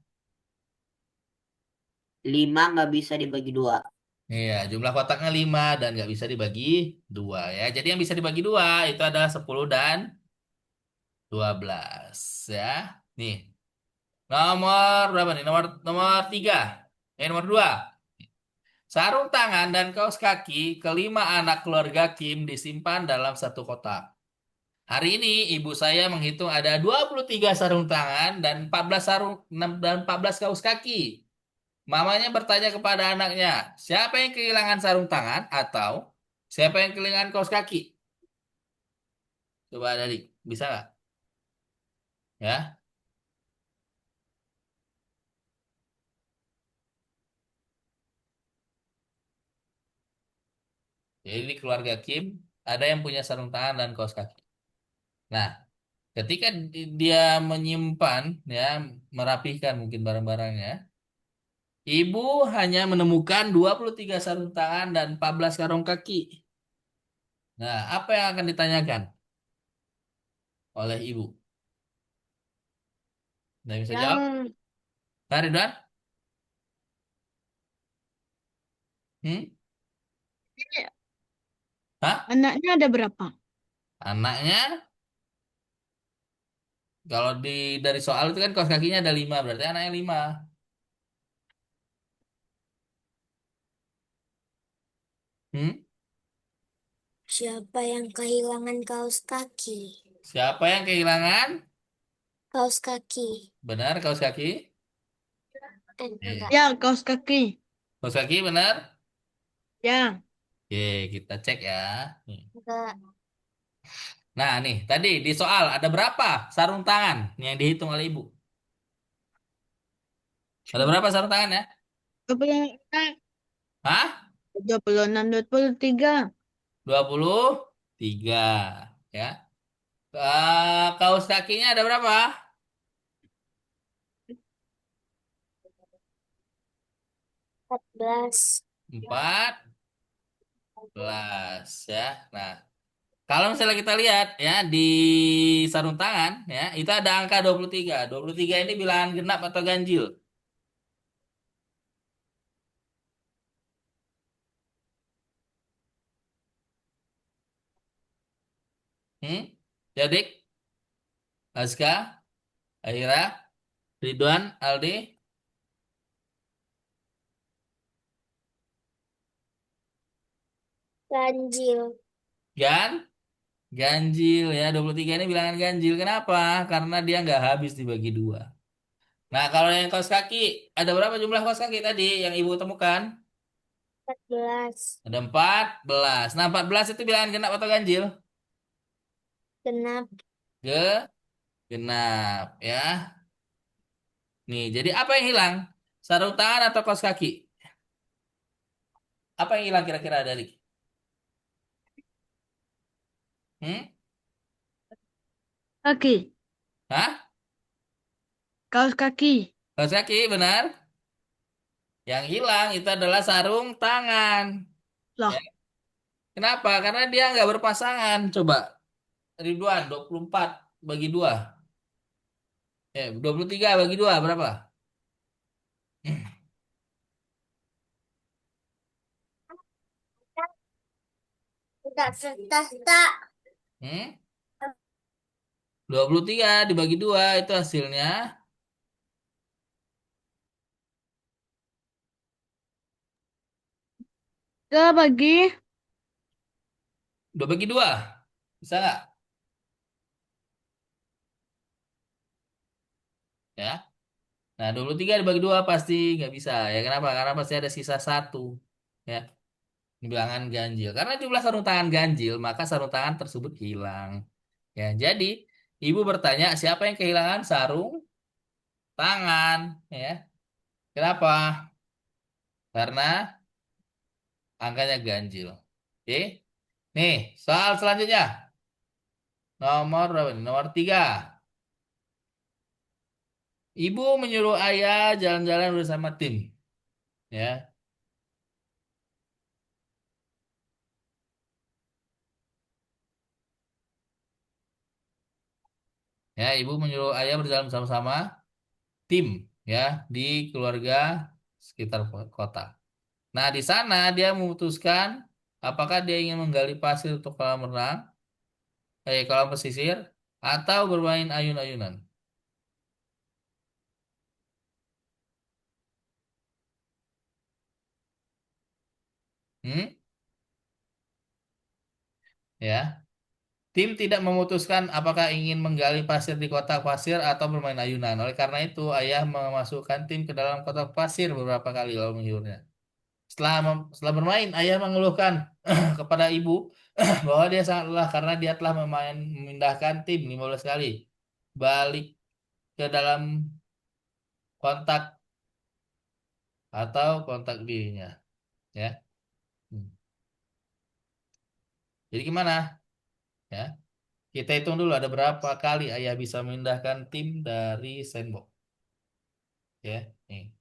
5 nggak bisa dibagi dua. Iya, jumlah kotaknya 5 dan nggak bisa dibagi dua ya. Jadi yang bisa dibagi dua itu adalah 10 dan 12 ya. Nih, nomor berapa nih? Nomor nomor 3. Nomor 2. Sarung tangan dan kaos kaki kelima anak keluarga Kim disimpan dalam satu kotak. Hari ini ibu saya menghitung ada 23 sarung tangan dan 14 dan 14 kaos kaki. Mamanya bertanya kepada anaknya, siapa yang kehilangan sarung tangan atau siapa yang kehilangan kaos kaki? Coba dari, bisa nggak? Ya, jadi di keluarga Kim ada yang punya sarung tangan dan kaos kaki. Nah, ketika dia menyimpan, ya, merapihkan mungkin barang-barangnya, ibu hanya menemukan 23 sarung tangan dan 14 karung kaki. Nah, apa yang akan ditanyakan oleh ibu? Nggak bisa jawab? Yang Nah, Ridwan? Hmm? Hah? anaknya ada berapa? Anaknya, kalau dari soal itu kan kaos kakinya ada 5, berarti anaknya 5. Hmm? Siapa yang kehilangan kaos kaki? Siapa yang kehilangan? Kaos kaki. Benar, kaos kaki? Enggak. Ya, kaos kaki. Kaos kaki benar? Ya, Oke, kita cek ya. Nih. Enggak. Nah, nih, tadi di soal ada berapa sarung tangan yang dihitung oleh ibu? Ada berapa sarung tangan ya? 26, Hah? 26, 23. 23. Ya. Kaos kakinya ada berapa? 14. 14 ya. Nah, kalau misalnya kita lihat ya di sarung tangan ya, itu ada angka 23. 23 ini bilangan genap atau ganjil? Hmm? Jadi, Aska, Aira, Ridwan, Aldi, Ganjil. Gan, ganjil ya. 23 ini bilangan ganjil. Kenapa? Karena dia nggak habis dibagi dua. Nah, kalau yang kaos kaki, ada berapa jumlah kaos kaki tadi yang ibu temukan? 14. Ada 14. Nah, 14 itu bilangan genap atau ganjil? Genap. Genap ya. Nih, jadi apa yang hilang? Sarung tangan atau kaos kaki? Apa yang hilang kira-kira dari? Hmm? Kaki. Hah? Kaos kaki. Kaos kaki, benar? Yang hilang itu adalah sarung tangan. Ya. Loh, Kenapa? Karena dia nggak berpasangan. Coba, Ridwan, 24 bagi 2. 23 bagi 2, berapa? Tak, tak, tak. Hmm? 23 dibagi 2 itu hasilnya. kita bagi 2 bagi 2. Bisa nggak? Ya. Nah, 23 dibagi 2 pasti nggak bisa. Ya, kenapa? Karena pasti ada sisa satu. Ya, ini bilangan ganjil. Karena jumlah sarung tangan ganjil, maka sarung tangan tersebut hilang. Ya, jadi ibu bertanya, siapa yang kehilangan sarung tangan? Ya, kenapa? Karena angkanya ganjil. Oke. Nih, soal selanjutnya. Nomor berapa nih? Nomor 3. Ibu menyuruh ayah jalan-jalan bersama tim. Ya, ya, ibu menyuruh ayah berjalan bersama-sama tim, ya, di keluarga sekitar kota. Nah, di sana dia memutuskan apakah dia ingin menggali pasir untuk kolam renang, kolam pesisir, atau bermain ayun-ayunan. Hmm? Ya, tim tidak memutuskan apakah ingin menggali pasir di kotak pasir atau bermain ayunan. Oleh karena itu, ayah memasukkan tim ke dalam kotak pasir beberapa kali lalu menghiburnya. Setelah bermain, ayah mengeluhkan kepada ibu bahwa dia sangat lelah karena dia telah memindahkan tim 15 kali balik ke dalam kontak atau kontak dirinya, ya. Hmm. Jadi gimana? Ya, kita hitung dulu ada berapa kali ayah bisa memindahkan tim dari sandbox, ya. Nih.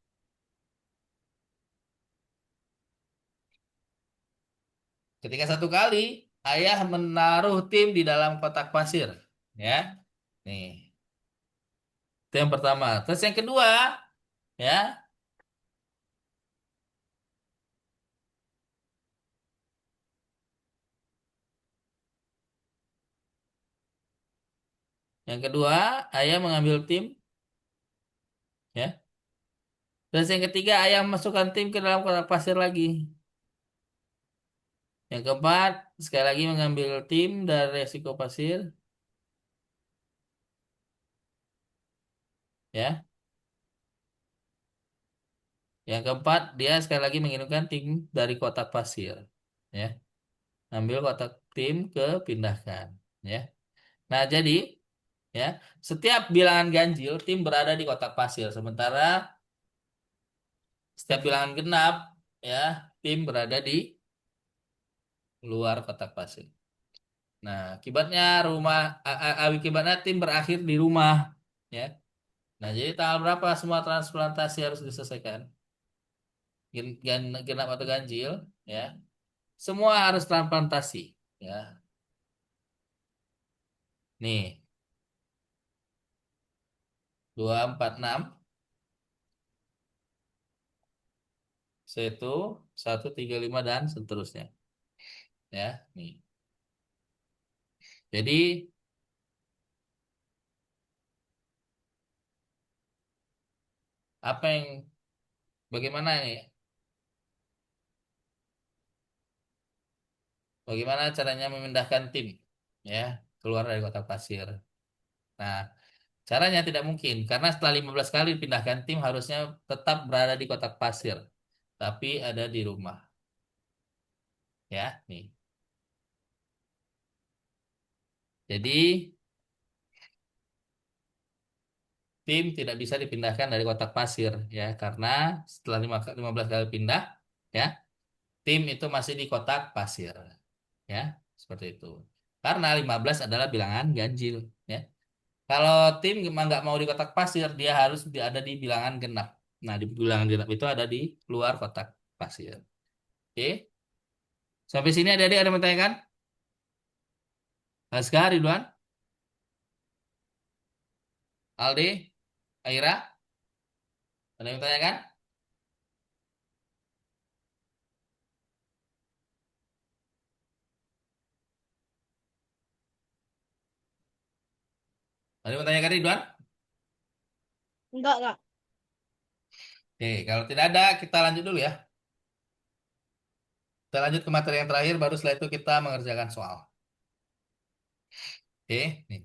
Ketika satu kali ayah menaruh tim di dalam kotak pasir, ya. Nih, itu yang pertama. Terus yang kedua, ya. Yang kedua, ayah mengambil tim, ya. Terus yang ketiga, ayah masukkan tim ke dalam kotak pasir lagi. Yang keempat, sekali lagi mengambil tim dari resiko pasir, ya. Yang keempat, dia sekali lagi mengirimkan tim dari kotak pasir, ya. Ambil kotak tim ke pindahkan, ya. Nah, jadi, ya, setiap bilangan ganjil tim berada di kotak pasir, sementara setiap bilangan genap, ya, tim berada di luar kotak pasir. Nah, akibatnya akibatnya tim berakhir di rumah, ya. Nah, jadi tanggal berapa semua transplantasi harus diselesaikan? Genap atau ganjil, ya. Semua harus transplantasi, ya. Nih, 246, 135 dan seterusnya, ya. Nih. Jadi apa yang bagaimana ini? Bagaimana caranya memindahkan tim, ya, keluar dari kotak pasir? Nah, caranya tidak mungkin karena setelah 15 kali pindahkan tim harusnya tetap berada di kotak pasir, tapi ada di rumah. Ya, nih. Jadi tim tidak bisa dipindahkan dari kotak pasir, ya, karena setelah 15 kali pindah, ya, tim itu masih di kotak pasir. Ya, seperti itu. Karena 15 adalah bilangan ganjil. Ya. Kalau tim memang nggak mau di kotak pasir, dia harus ada di bilangan genap. Nah, di bilangan genap itu ada di luar kotak pasir. Oke, sampai sini adik-adik ada yang bertanyakan? Askar, Ridwan, Aldi, Aira, ada yang bertanyakan? Ada yang bertanyakan, Ridwan? Enggak, Kak. Oke, kalau tidak ada, kita lanjut dulu ya. Kita lanjut ke materi yang terakhir, baru setelah itu kita mengerjakan soal. Oke, nih.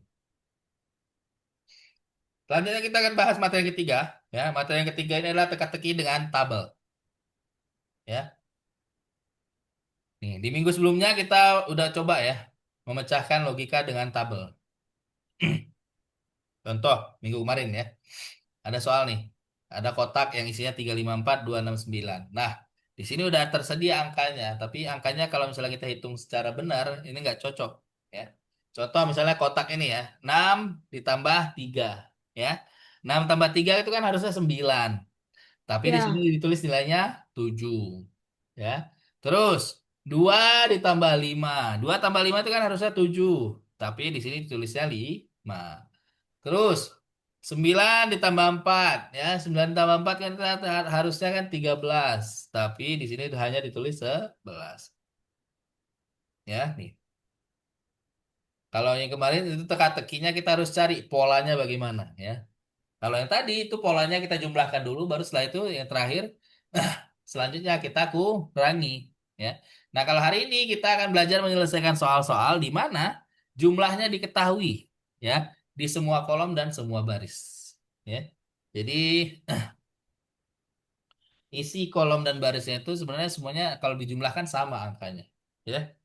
Selanjutnya kita akan bahas materi yang ketiga. Ya, materi yang ketiga ini adalah teka-teki dengan tabel. Ya, nih di minggu sebelumnya kita udah coba ya memecahkan logika dengan tabel. Contoh minggu kemarin ya, ada soal nih, ada kotak yang isinya 354, 269. Nah, di sini udah tersedia angkanya, tapi angkanya kalau misalnya kita hitung secara benar ini nggak cocok. Ya, contoh misalnya kotak ini ya, 6 ditambah 3, ya, 6 tambah 3 itu kan harusnya 9. Tapi di sini Ya, ditulis nilainya 7. Ya. Terus 2 ditambah 5. 2 tambah 5 itu kan harusnya 7. Tapi di sini ditulisnya 5. Terus 9 ditambah 4. Ya. 9 ditambah 4 kan harusnya kan 13. Tapi di sini hanya ditulis 11. Ya, nih. Kalau yang kemarin itu teka-tekinya kita harus cari polanya bagaimana ya. Kalau yang tadi itu polanya kita jumlahkan dulu, baru setelah itu yang terakhir, selanjutnya kita kurangi. Ya. Nah kalau hari ini kita akan belajar menyelesaikan soal-soal di mana jumlahnya diketahui, ya, di semua kolom dan semua baris. Ya. Jadi isi kolom dan barisnya itu sebenarnya semuanya kalau dijumlahkan sama angkanya. Ya.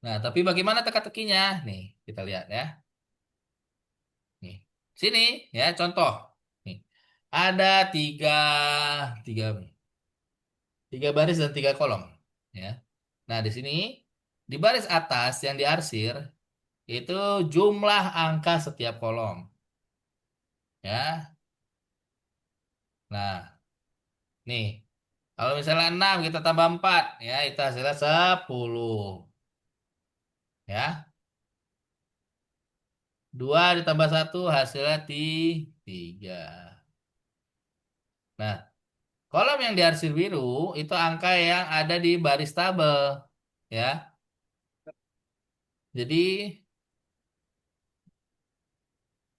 Nah tapi bagaimana teka-tekinya? Nih kita lihat ya. Nih sini ya contoh. Nih ada tiga tiga baris dan tiga kolom ya. Nah, di sini di baris atas yang diarsir itu jumlah angka setiap kolom ya. Nah, nih kalau misalnya 6 kita tambah 4 ya itu hasilnya 10 ya. 2 ditambah 1 hasilnya 3. Nah, kolom yang diarsir biru itu angka yang ada di baris tabel ya. Jadi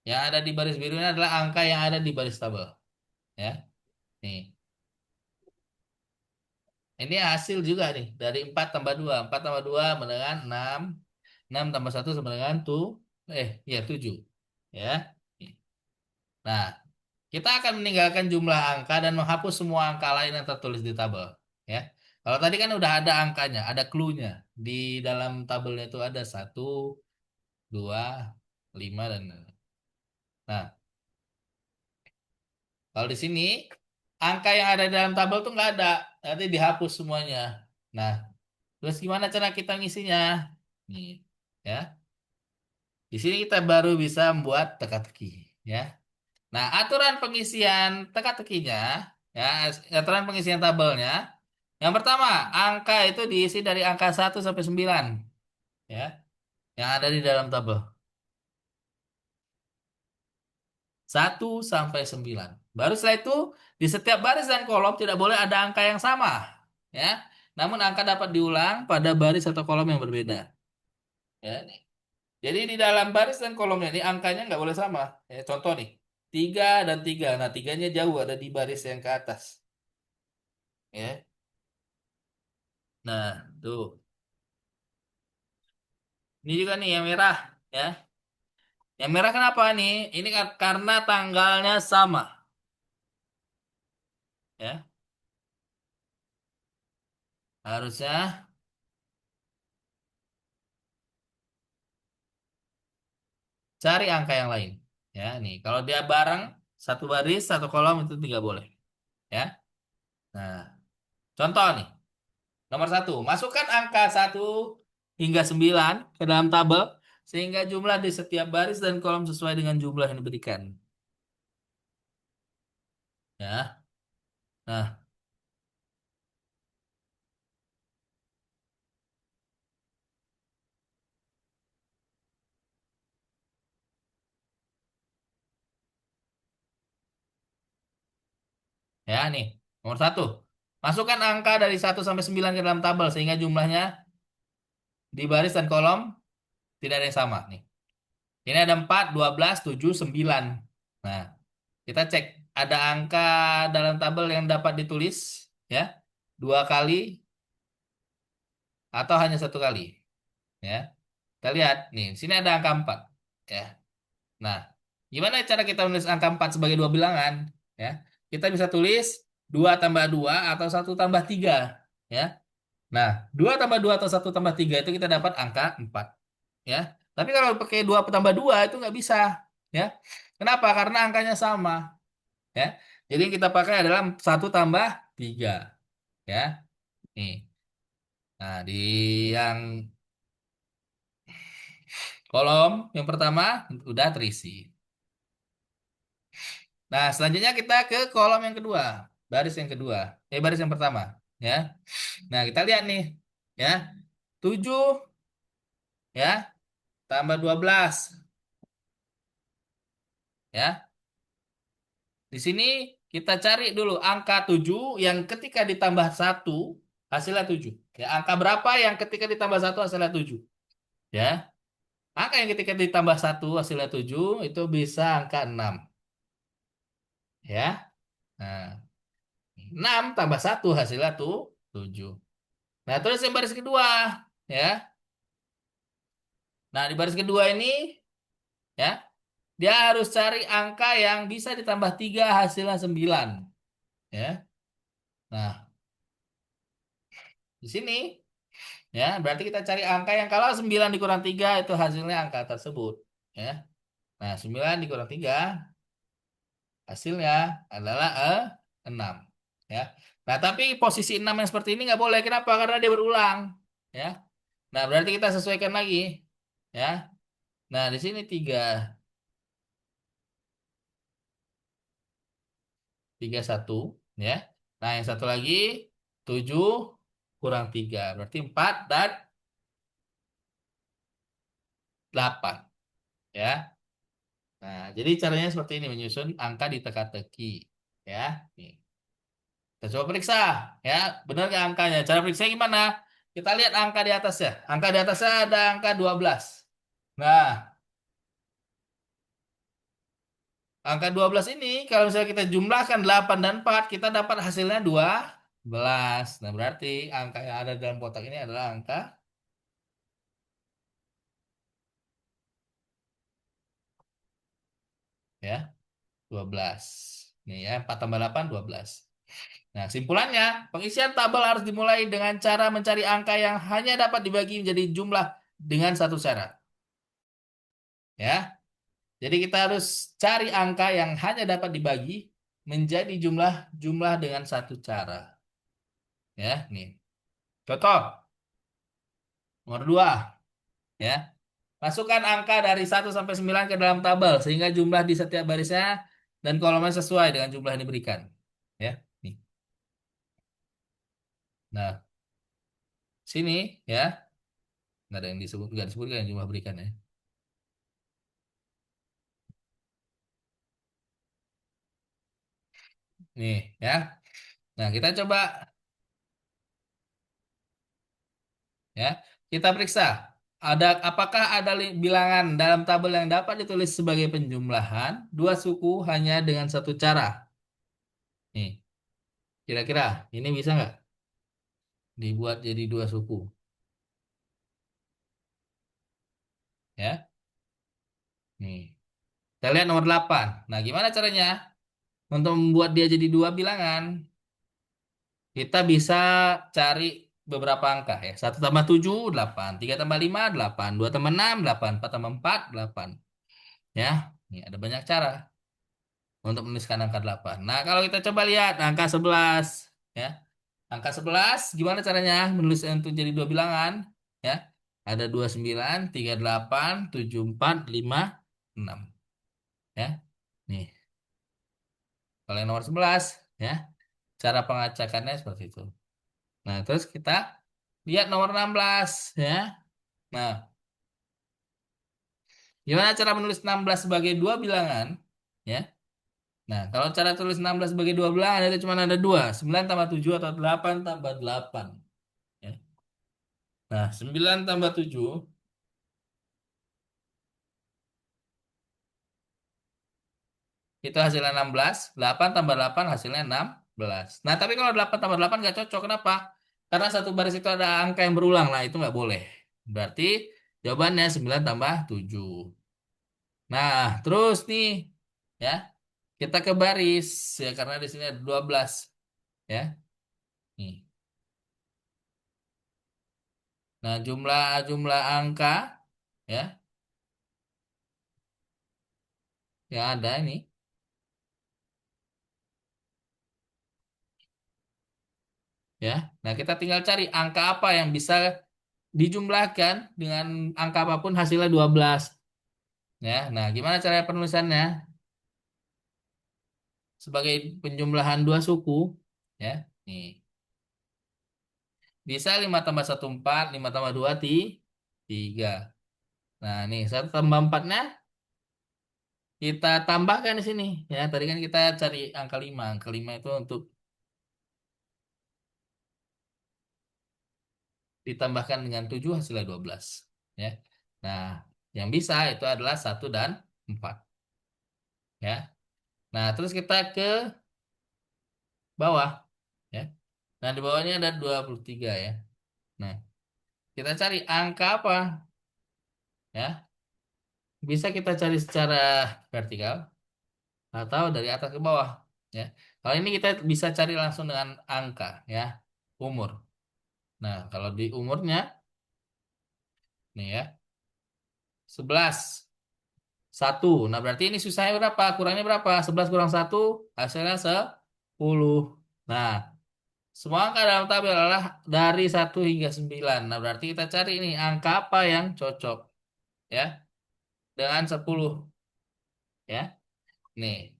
yang ada di baris biru ini adalah angka yang ada di baris tabel ya. Nih. Ini hasil juga nih dari 4 tambah 2. 4 tambah 2 sama dengan 6. 6 tambah 1 sama dengan ya 7. Ya. Nah, kita akan meninggalkan jumlah angka dan menghapus semua angka lain yang tertulis di tabel. Ya. Kalau tadi kan udah ada angkanya, ada clue-nya. Di dalam tabelnya itu ada 1, 2, 5, dan... Nah, kalau di sini, angka yang ada di dalam tabel tuh nggak ada. Nanti dihapus semuanya. Nah, terus gimana cara kita ngisinya? Nih, ya. Di sini kita baru bisa membuat teka-teki, ya. Nah, aturan pengisian teka-tekinya, ya, aturan pengisian tabelnya. Yang pertama, angka itu diisi dari angka 1 sampai 9, ya, yang ada di dalam tabel. 1 sampai 9. Baru setelah itu, di setiap baris dan kolom tidak boleh ada angka yang sama, ya. Namun angka dapat diulang pada baris atau kolom yang berbeda. Ya, nih. Jadi di dalam baris dan kolomnya ini angkanya nggak boleh sama. Ya, contoh nih, 3 dan 3. Nah, tiganya jauh ada di baris yang ke atas. Ya. Nah, tuh. Ini juga nih yang merah. Ya. Yang merah kenapa nih? Ini karena tanggalnya sama. Ya. Harusnya cari angka yang lain. Ya, nih. Kalau dia bareng, satu baris, satu kolom itu tidak boleh. Ya. Nah, contoh nih. Nomor satu, masukkan angka 1 hingga 9 ke dalam tabel sehingga jumlah di setiap baris dan kolom sesuai dengan jumlah yang diberikan. Ya. Nah, ya nih. Nomor satu, masukkan angka dari 1 sampai 9 ke dalam tabel sehingga jumlahnya di baris dan kolom tidak ada yang sama nih. Ini ada 4, 12, 7, 9. Nah, kita cek ada angka dalam tabel yang dapat ditulis ya, 2 kali atau hanya 1 kali ya. Kita lihat nih, di sini ada angka 4 ya. Nah, gimana cara kita menulis angka 4 sebagai dua bilangan ya? Kita bisa tulis 2 tambah 2 atau 1 tambah 3 ya. Nah, 2 tambah 2 atau 1 tambah 3 itu kita dapat angka 4 ya. Tapi kalau pakai 2 tambah 2 itu nggak bisa ya. Kenapa? Karena angkanya sama ya. Jadi yang kita pakai adalah 1 tambah 3 ya. Nih. Nah, di yang kolom yang pertama udah terisi. Nah, selanjutnya kita ke kolom yang kedua, baris yang kedua, baris yang pertama ya. Nah, kita lihat nih ya. 7 ya tambah 12 ya. Di sini kita cari dulu angka 7 yang ketika ditambah 1 hasilnya 7. Ya, angka berapa yang ketika ditambah 1 hasilnya 7? Ya. Angka yang ketika ditambah 1 hasilnya 7 itu bisa angka 6. Ya. Nah, 6 tambah 1 hasilnya tuh 7. Nah, terus yang baris kedua ya. Nah, di baris kedua ini ya, dia harus cari angka yang bisa ditambah 3 hasilnya 9 ya. Nah, di sini ya, berarti kita cari angka yang kalau 9 dikurang 3 itu hasilnya angka tersebut ya. Nah, 9 dikurang 3 hasilnya adalah 6 ya. Nah, tapi posisi 6 yang seperti ini nggak boleh. Kenapa? Karena dia berulang ya. Nah, berarti kita sesuaikan lagi ya. Nah, di sini 3 3 1 ya. Nah, yang satu lagi 7 kurang 3 berarti 4 dan 8 ya. Nah, jadi caranya seperti ini menyusun angka di teka-teki ya. Nih. Kita coba periksa ya, benar nggak angkanya? Cara periksa gimana? Kita lihat angka di atasnya. Angka di atasnya ada angka 12. Nah, angka 12 ini kalau misalnya kita jumlahkan 8 dan 4, kita dapat hasilnya 12. Nah, berarti angka yang ada dalam kotak ini adalah angka ya 12. Nih ya, 4 tambah 8 12. Nah, kesimpulannya, pengisian tabel harus dimulai dengan cara mencari angka yang hanya dapat dibagi menjadi jumlah dengan satu syarat. Ya. Jadi kita harus cari angka yang hanya dapat dibagi menjadi jumlah dengan satu cara. Ya, nih. Contoh nomor 2 ya. Masukkan angka dari 1 sampai 9 ke dalam tabel sehingga jumlah di setiap barisnya dan kolomnya sesuai dengan jumlah yang diberikan. Ya, nih. Nah, sini ya. Nggak ada yang disebutkan jumlah berikan ya. Nih ya. Nah, kita coba ya. Kita periksa. Apakah ada bilangan dalam tabel yang dapat ditulis sebagai penjumlahan dua suku hanya dengan satu cara? Nih, kira-kira ini bisa nggak dibuat jadi dua suku? Ya, nih. Kita lihat nomor 8. Nah, gimana caranya untuk membuat dia jadi dua bilangan? Kita bisa cari beberapa angka ya. 1 tambah 7 8. 3 tambah 5 8. 2 tambah 6 8. 4 tambah 4 8. Ya, ini ada banyak cara untuk menuliskan angka 8. Nah, kalau kita coba lihat angka 11 ya. Angka 11, gimana caranya menulisnya untuk jadi dua bilangan? Ya, ada 29, 38, 74, 5, 6. Ya, nih. Kalau yang nomor 11, ya, cara pengacakannya seperti itu. Nah, terus kita lihat nomor 16, ya. Nah, gimana cara menulis 16 sebagai dua bilangan? Ya. Nah, kalau cara tulis 16 sebagai dua bilangan itu cuma ada dua, 9 tambah 7 atau 8 tambah 8. Ya. Nah, 9 tambah 7 itu hasilnya 16, 8 tambah 8 hasilnya 16. Nah, tapi kalau 8 tambah 8 nggak cocok, kenapa? Karena satu baris itu ada angka yang berulang, nah itu nggak boleh. Berarti jawabannya 9 tambah 7. Nah, terus nih, ya, kita ke baris, ya karena di sini ada 12, ya. Nih. Nah, jumlah angka, ya, yang ada ini, ya. Nah, kita tinggal cari angka apa yang bisa dijumlahkan dengan angka apapun hasilnya 12. Ya, nah gimana cara penulisannya? Sebagai penjumlahan dua suku, ya. Nih, bisa 5 tambah 1 4, 5 tambah 2 3. Nah, nih 1 tambah 4-nya kita tambahkan di sini, ya. Tadi kan kita cari angka 5. Angka 5 itu untuk ditambahkan dengan 7 hasilnya 12, ya. Nah, yang bisa itu adalah 1 dan 4, ya. Nah, terus kita ke bawah, ya. Nah, di bawahnya ada 23, ya. Nah, kita cari angka apa? Ya, bisa kita cari secara vertikal atau dari atas ke bawah. Ya, kalau ini kita bisa cari langsung dengan angka, ya, umur. Nah, kalau di umurnya, nih ya, 11, 1. Nah, berarti ini susahnya berapa? Kurangnya berapa? 11 kurang 1, hasilnya 10. Nah, semua angka dalam tabel adalah dari 1 hingga 9. Nah, berarti kita cari ini angka apa yang cocok, ya, dengan 10. Ya, nih.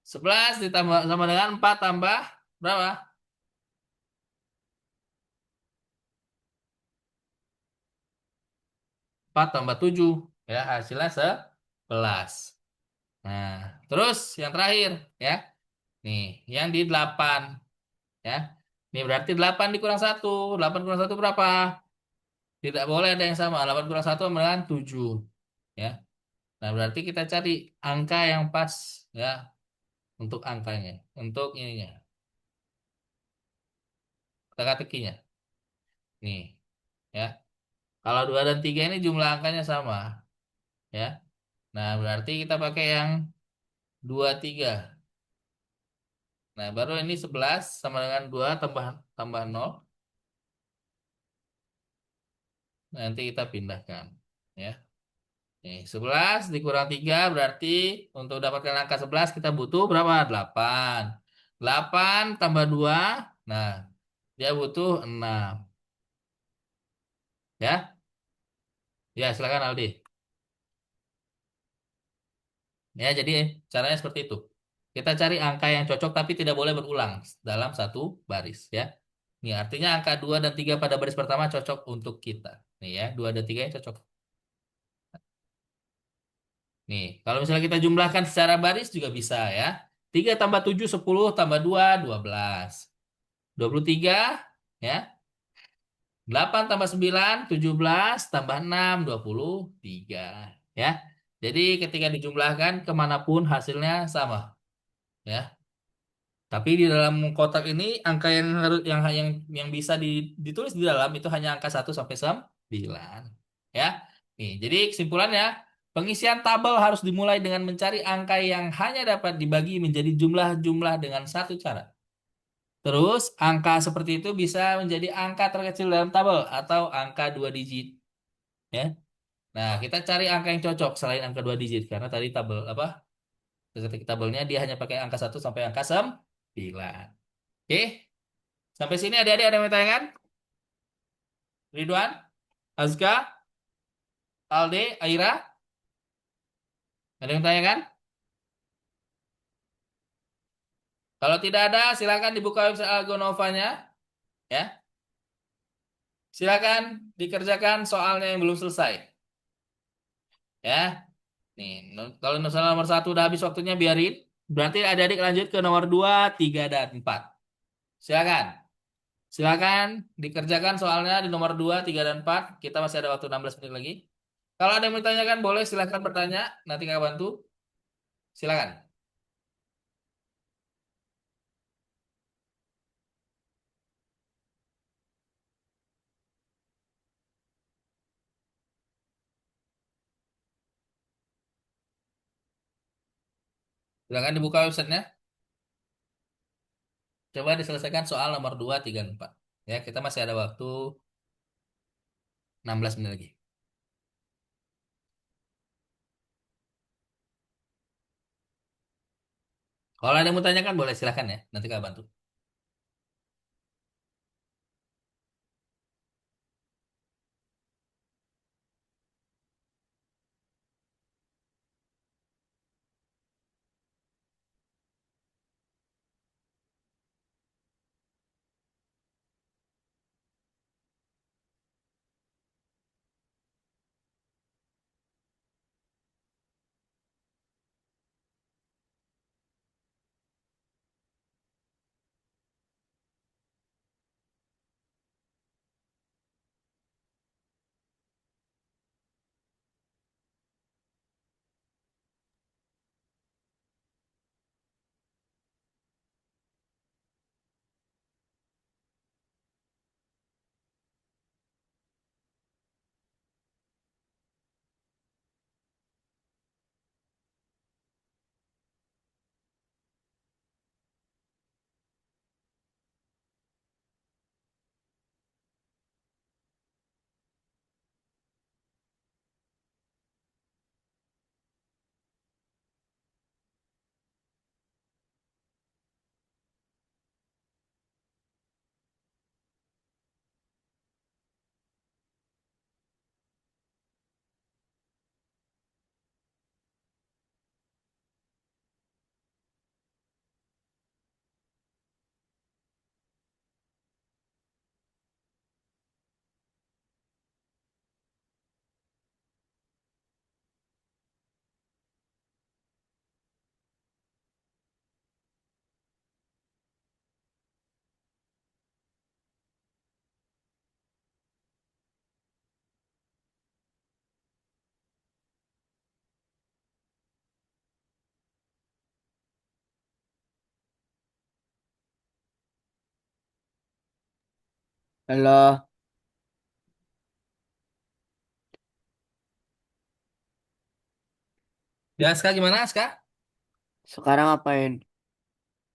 11 ditambah sama dengan 4 tambah berapa? 4 tambah 7. Ya, hasilnya 11. Nah, terus yang terakhir, ya. Nih, yang di 8. Ya. Ini berarti 8 dikurang 1. 8 kurang 1 berapa? Tidak boleh ada yang sama. 8 kurang 1 sama dengan 7. Ya. Nah, berarti kita cari angka yang pas, ya, untuk angkanya. Untuk ininya. Teka-tekinya. Nih, ya. Kalau 2 dan 3 ini jumlah angkanya sama. Ya. Nah, berarti kita pakai yang 23. Nah, baru ini 11 sama dengan 2 tambah tambah 0. Nanti kita pindahkan. Ya. Nih, 11 dikurang 3 berarti untuk dapatkan angka 11 kita butuh berapa? 8. 8 tambah 2. Nah, dia butuh 6. Ya. Ya, silakan Aldi. Ya, jadi caranya seperti itu. Kita cari angka yang cocok tapi tidak boleh berulang dalam satu baris, ya. Nih, artinya angka 2 dan 3 pada baris pertama cocok untuk kita. Nih ya, 2 dan 3 yang cocok. Nih, kalau misalnya kita jumlahkan secara baris juga bisa, ya. 3 tambah 7, 10 tambah 2, 12. 23, ya. 8 tambah 9, 17 tambah 6, 23. Ya. Jadi ketika dijumlahkan kemanapun hasilnya sama. Ya. Tapi di dalam kotak ini angka yang harus yang bisa ditulis di dalam itu hanya angka 1 sampai 9. Ya. Nih, jadi kesimpulannya pengisian tabel harus dimulai dengan mencari angka yang hanya dapat dibagi menjadi jumlah-jumlah dengan satu cara. Terus angka seperti itu bisa menjadi angka terkecil dalam tabel atau angka 2 digit. Ya. Nah, kita cari angka yang cocok selain angka 2 digit karena tadi tabel apa? Ketika tabelnya dia hanya pakai angka 1 sampai angka 9. Oke. Sampai sini adik-adik ada yang mau tanyakan? Ridwan, Azka, Alde, Aira, ada yang tanyakan? Kalau tidak ada, silakan dibuka website Algonovanya, ya. Silakan dikerjakan soalnya yang belum selesai, ya. Nih, kalau misalnya nomor satu udah habis waktunya biarin. Berarti adik-adik lanjut ke nomor 2, 3, dan 4. Silakan. Silakan dikerjakan soalnya di nomor 2, 3, dan 4. Kita masih ada waktu 16 menit lagi. Kalau ada yang mau ditanyakan, boleh silakan bertanya. Nanti Kak bantu. Silakan. Silakan dibuka websitenya. Coba diselesaikan soal nomor 2, 3, dan 4. Ya, kita masih ada waktu 16 menit lagi. Kalau ada yang mau tanyakan, boleh silakan ya. Nanti Kak bantu. Halo, Ya, Aska gimana, Aska? sekarang ngapain?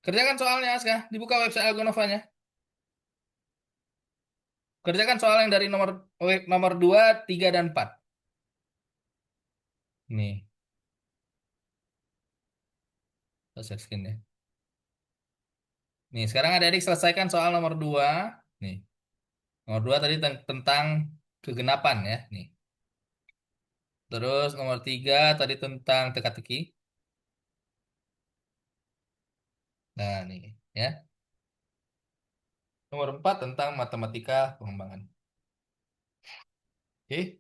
Kerjakan soalnya, Aska. Dibuka website Algonovanya. Kerjakan soal yang dari nomor 2, 3, dan 4. Nih, kita share screen ya. Nih, sekarang adik-adik selesaikan soal nomor 2. Nih, nomor 2 tadi tentang kegenapan ya. Nih. Terus nomor 3 tadi tentang teka-teki. Nah, nih ya. Nomor 4 tentang matematika pengembangan. Oke.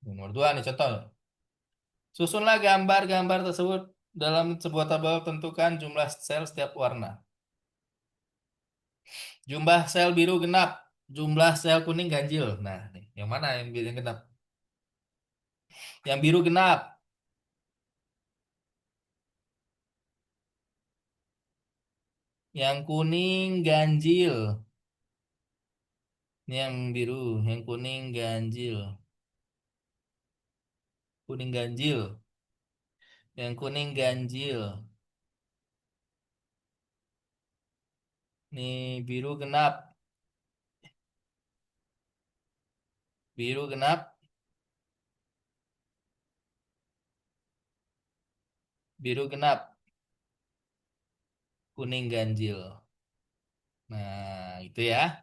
Nomor 2 nih contoh. Susunlah gambar-gambar tersebut dalam sebuah tabel, tentukan jumlah sel setiap warna. Jumlah sel biru genap, jumlah sel kuning ganjil. Nah, nih, yang mana yang genap? Yang biru genap, yang kuning ganjil. Ini yang biru, yang kuning ganjil. Kuning ganjil. Yang kuning ganjil. Nih biru genap, biru genap, biru genap, kuning ganjil. Nah, itu ya.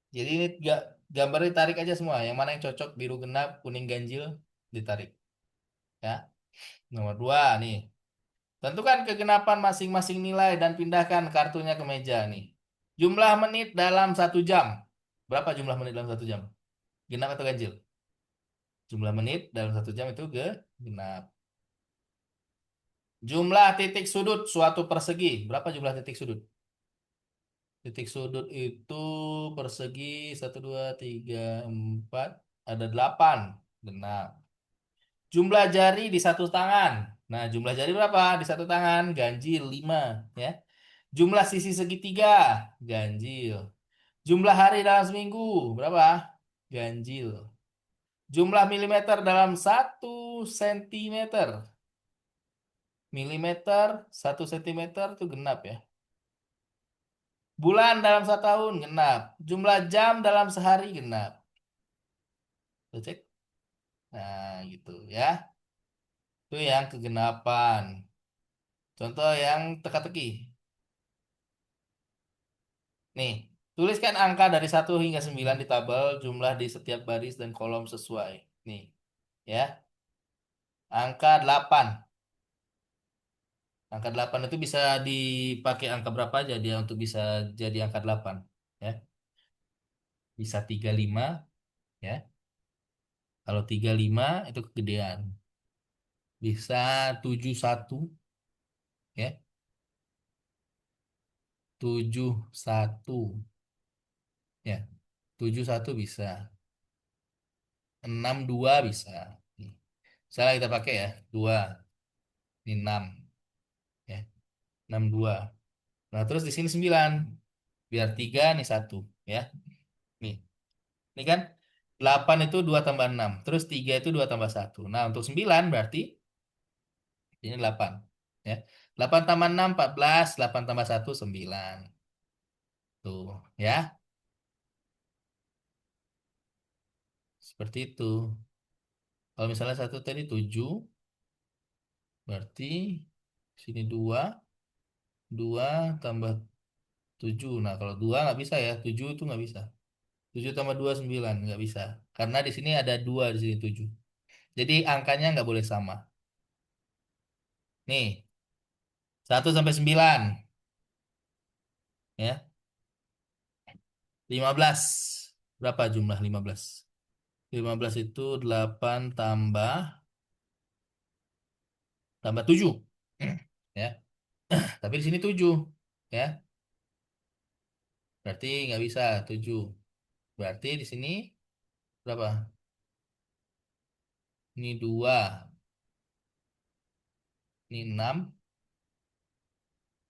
Jadi ini gambar ditarik aja semua. Yang mana yang cocok, biru genap, kuning ganjil, ditarik. Ya. Nomor 2 nih. Tentukan kegenapan masing-masing nilai dan pindahkan kartunya ke meja nih. Jumlah menit dalam 1 jam. Berapa jumlah menit dalam 1 jam? Genap atau ganjil? Jumlah menit dalam 1 jam itu genap. Jumlah titik sudut suatu persegi. Berapa jumlah titik sudut? Titik sudut itu persegi 1, 2, 3, 4. Ada 8. Genap. Jumlah jari di satu tangan. Nah, jumlah jari berapa di satu tangan? Ganjil 5. Ya. Jumlah sisi segitiga. Ganjil. Jumlah hari dalam seminggu. Berapa? Ganjil. Jumlah milimeter dalam 1 sentimeter. Milimeter 1 sentimeter itu genap ya. Bulan dalam 1 tahun genap. Jumlah jam dalam sehari genap. Tuh, cek. Nah, gitu ya. Itu yang kegenapan. Contoh yang teka-teki. Nih, tuliskan angka dari 1 hingga 9 di tabel, jumlah di setiap baris dan kolom sesuai. Nih, ya. Angka 8. Angka 8 itu bisa dipakai angka berapa aja dia untuk bisa jadi angka 8. Ya. Bisa 35, ya. Kalau 35 itu kegedean. Bisa 71, ya. 71, ya. 71 bisa. 62 bisa. Nih. Misalnya kita pakai ya, 2, ini 6, ya. 62. Nah, terus di sini 9. Biar 3 nih 1, ya. Nih. Ini kan 8 itu 2 tambah 6. Terus 3 itu 2 tambah 1. Nah, untuk 9 berarti ini 8. Ya. 8 tambah 6, 14. 8 tambah 1, 9. Tuh, ya. Seperti itu. Kalau misalnya satu tadi 7, berarti sini 2. 2 tambah 7. Nah, kalau 2 nggak bisa ya. 7 itu nggak bisa. 7 tambah 2, 9. Nggak bisa. Karena di sini ada 2, di sini 7. Jadi angkanya nggak boleh sama. Nih, 1 sampai 9. Ya. 15. Berapa jumlah 15? 15 itu 8 tambah 7. Ya. Tapi di sini 7. Ya. Berarti nggak bisa 7. Berarti di sini berapa? Ini 2. Ini 6.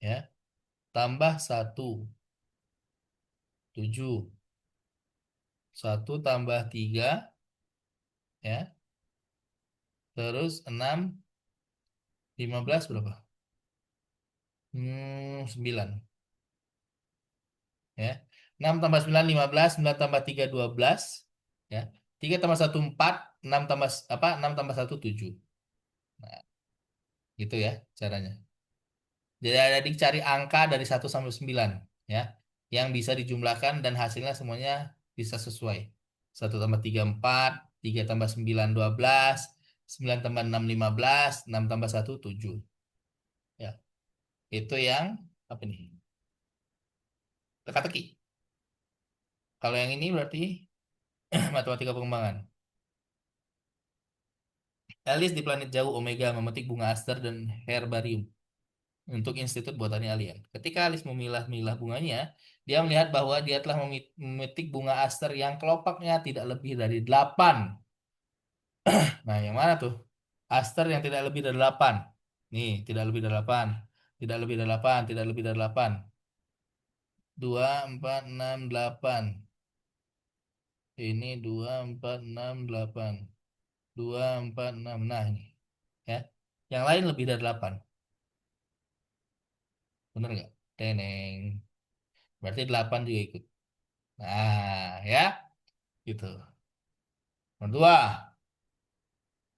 Ya. Tambah 1. 7. 1 tambah 3. Ya. Terus 6. 15 berapa? 9. Ya. 6 tambah 9, 15. 9 tambah 3, 12. Ya. 3 tambah 1, 4. 6 tambah apa? 6 tambah 1, 7. Nah, gitu ya caranya. Jadi adik cari angka dari 1 sampai 9, ya, yang bisa dijumlahkan dan hasilnya semuanya bisa sesuai. 1 tambah 3, 4. 3 tambah 9, 12. 9 tambah 6, 15. 6 tambah 1, 7. Ya, itu yang apa nih? Teka-teki. Kalau yang ini berarti matematika pengembangan. Alice di planet jauh Omega memetik bunga aster dan herbarium untuk Institut Botani Alien. Ketika Alice memilah-milah bunganya, dia melihat bahwa dia telah memetik bunga aster yang kelopaknya tidak lebih dari 8. Nah, yang mana tuh? Aster yang tidak lebih dari 8. Nih, tidak lebih dari 8. Tidak lebih dari 8, tidak lebih dari 8. 2, 4, 6, 8. Ini 2, 4, 6, 8. 2, 4, 6. Nah, ini. Ya. Yang lain lebih dari 8. Bener nggak? Teneng. Berarti 8 juga ikut. Nah, ya. Gitu. Nomor 2.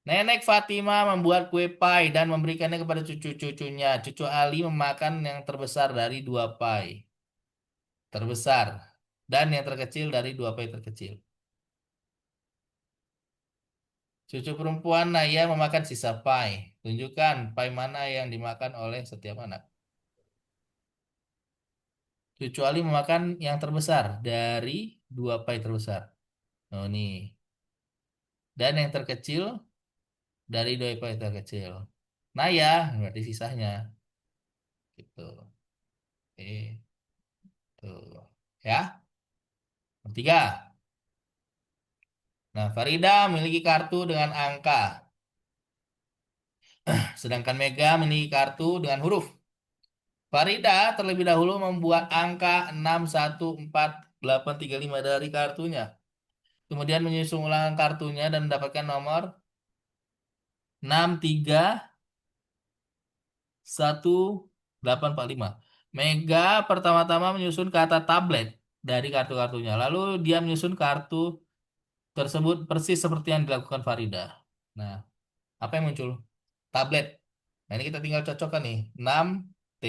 Nenek Fatima membuat kue pie dan memberikannya kepada cucu-cucunya. Cucu Ali memakan yang terbesar dari 2 pie. terbesar. Dan yang terkecil dari dua pai terkecil. Cucu perempuan Naya memakan sisa pai. Tunjukkan pai mana yang dimakan oleh setiap anak. Cucu Ali memakan yang terbesar dari dua pai terbesar. Oh, ini. Dan yang terkecil dari dua pai terkecil. Naya, berarti sisanya. Gitu. Oke, tuh. Ya, ketiga. Nah, Farida memiliki kartu dengan angka. Sedangkan Mega memiliki kartu dengan huruf. Farida terlebih dahulu membuat angka 614835 dari kartunya. Kemudian menyusun ulangan kartunya dan mendapatkan nomor 631845. Mega pertama-tama menyusun kata tablet dari kartu-kartunya. Lalu dia menyusun kartu tersebut persis seperti yang dilakukan Farida. Nah, apa yang muncul? Tablet. Nah, ini kita tinggal cocokkan nih. 6T,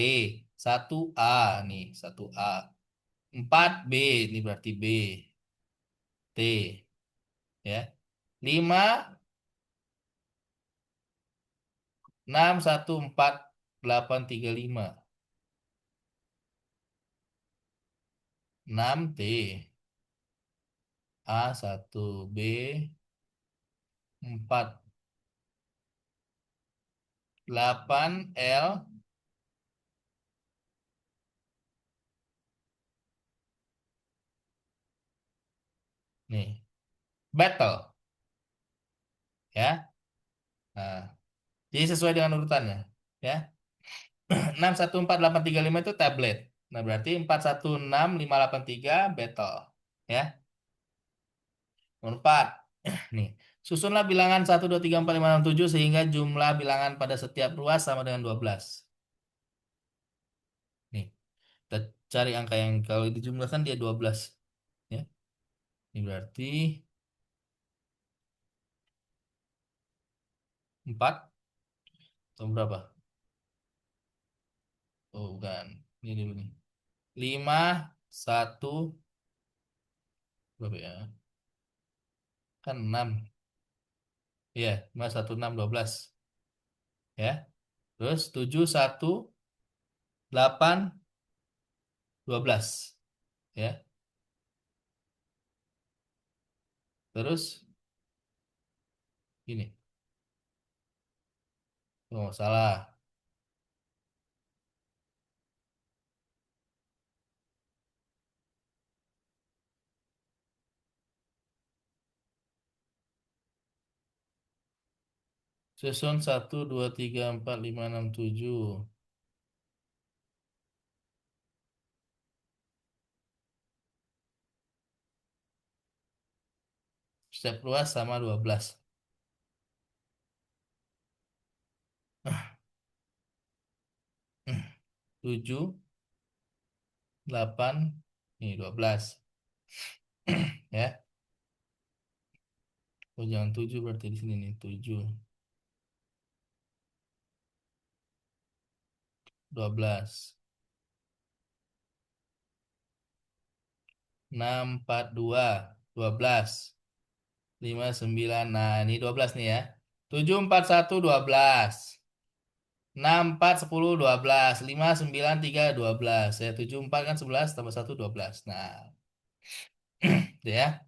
1A nih, 1A. 4B, ini berarti B, T, ya. 5, 6, 1, 4, 8, 3, 5. 6T, A, 1, B, 4, 8, L, nih, battle, ya. Nah, jadi sesuai dengan urutannya, ya. 614835 itu tablet. Nah, berarti 416583 battle. Ya. Nomor 4. Nih. Susunlah bilangan 1, 2, 3, 4, 5, 6, 7 sehingga jumlah bilangan pada setiap ruas sama dengan 12. Nih. Kita cari angka yang kalau dijumlahkan dia 12. Ya. Ini berarti 4 atau berapa? Oh, bukan. Ini dulu nih. 5, 1, berapa ya? Kan 6. Iya, 5, 1, 6, 12. Ya. Terus 7, 1, 8, 12. Ya. Terus gini. Oh, salah. Susun 1, 2, 3, 4, 5, 6, 7. Setiap ruas sama 12. 7, 8, ini 12. Ya. Oh, jangan 7 berarti di sini nih. 7, 12. 6, 4, 2. 12. 5, 9. Nah, ini 12 nih ya. 7, 4, 1, 12. 6, 4, 10, 12. 5, 9, 3, 12. Ya, 7, 4 kan 11 tambah 1, 12. Nah, itu ya.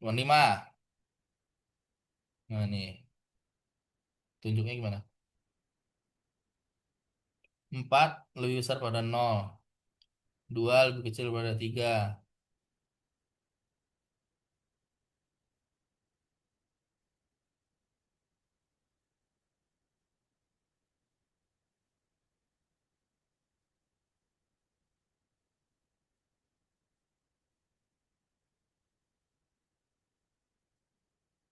Nomor 5. Nah, nih. Tunjuknya gimana? 4 lebih besar pada 0. 2 lebih kecil pada 3.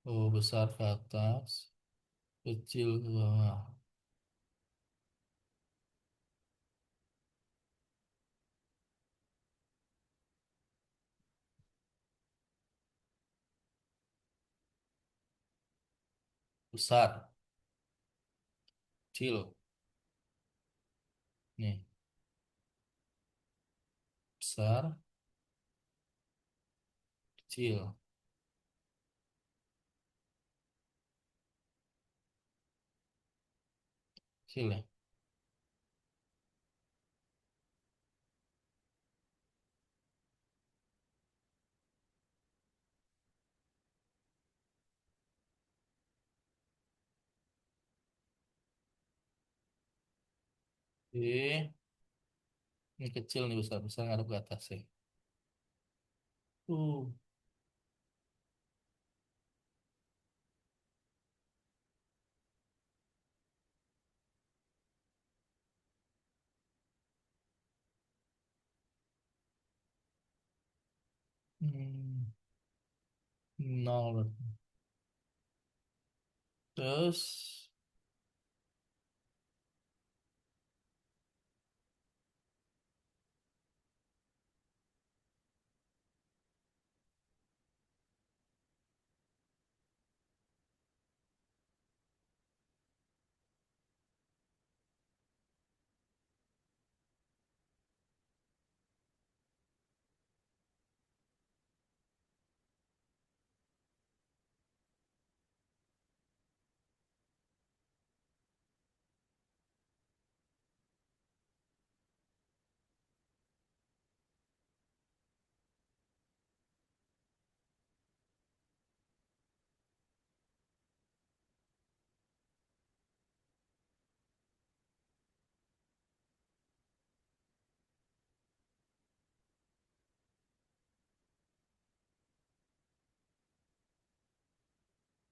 Oh, besar ke atas, kecil ke bawah. Besar, kecil. Nih. besar, kecil. Kecil ya. Oke. Ini kecil nih, besar-besar ngadep ke atas ya. Uh. Hmm. Nol. Terus,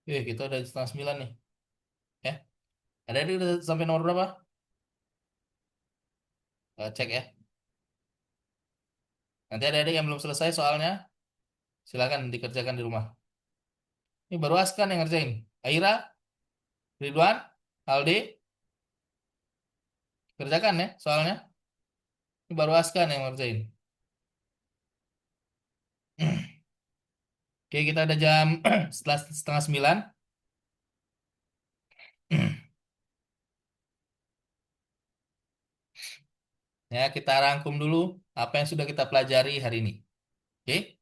kita udah setengah 9 nih. Ya, ada yang udah sampai nomor berapa? Cek ya. Nanti ada yang belum selesai soalnya, silakan dikerjakan di rumah. Ini baru Askan yang ngerjain. Aira, Ridwan, Aldi, kerjakan ya soalnya. Ini baru Askan yang ngerjain. Oke, kita ada jam setelah setengah 9. Ya, kita rangkum dulu apa yang sudah kita pelajari hari ini. Oke,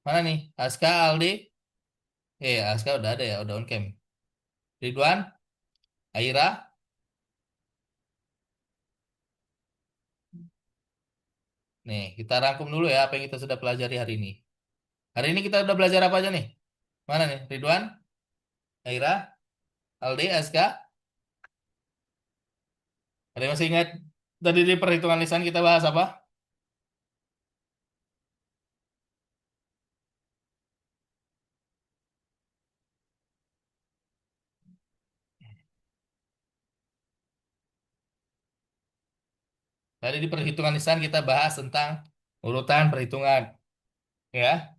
mana nih? Aska, Aldi? Aska udah ada ya, udah on cam. Ridwan, Aira. Nih, kita rangkum dulu ya apa yang kita sudah pelajari hari ini. Hari ini kita udah belajar apa aja nih? Mana nih? Ridwan, Aira, Aldi, Aska. Ada yang masih ingat tadi di perhitungan lisan kita bahas apa? Tadi di perhitungan lisan kita bahas tentang urutan perhitungan, ya.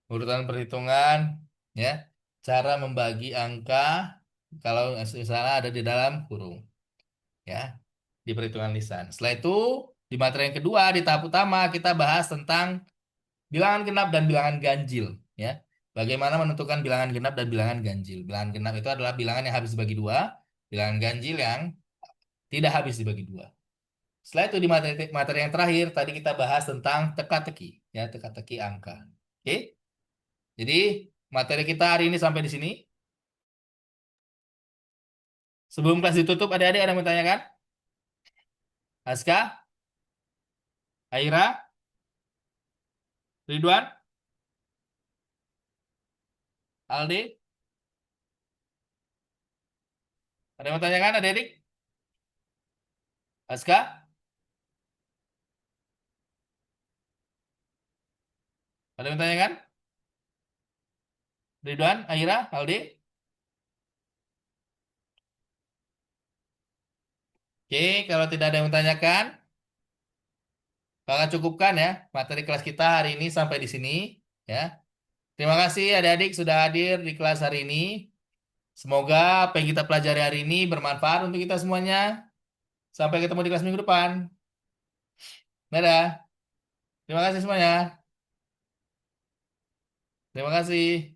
Urutan perhitungan, ya. Cara membagi angka kalau misalnya ada di dalam kurung, ya. Di perhitungan lisan. Setelah itu, di materi yang kedua, di tahap utama, kita bahas tentang bilangan genap dan bilangan ganjil, ya. Bagaimana menentukan bilangan genap dan bilangan ganjil. Bilangan genap itu adalah bilangan yang habis dibagi dua, bilangan ganjil yang tidak habis dibagi dua. Setelah itu di materi yang terakhir tadi kita bahas tentang teka-teki, ya, teka-teki angka. Oke? Jadi materi kita hari ini sampai di sini. Sebelum kelas ditutup, adik-adik ada yang mau tanyakan? Aska, Aira, Ridwan, Aldi, ada yang mau tanyakan, adik-adik? Aska, ada yang mau tanyakan? Ridwan, Aira, Aldi? Oke, kalau tidak ada yang mau tanyakan, maka cukupkan ya materi kelas kita hari ini sampai di sini, ya. Terima kasih adik-adik sudah hadir di kelas hari ini. Semoga apa yang kita pelajari hari ini bermanfaat untuk kita semuanya. Sampai ketemu di kelas minggu depan. Dadah. Terima kasih semuanya. Terima kasih.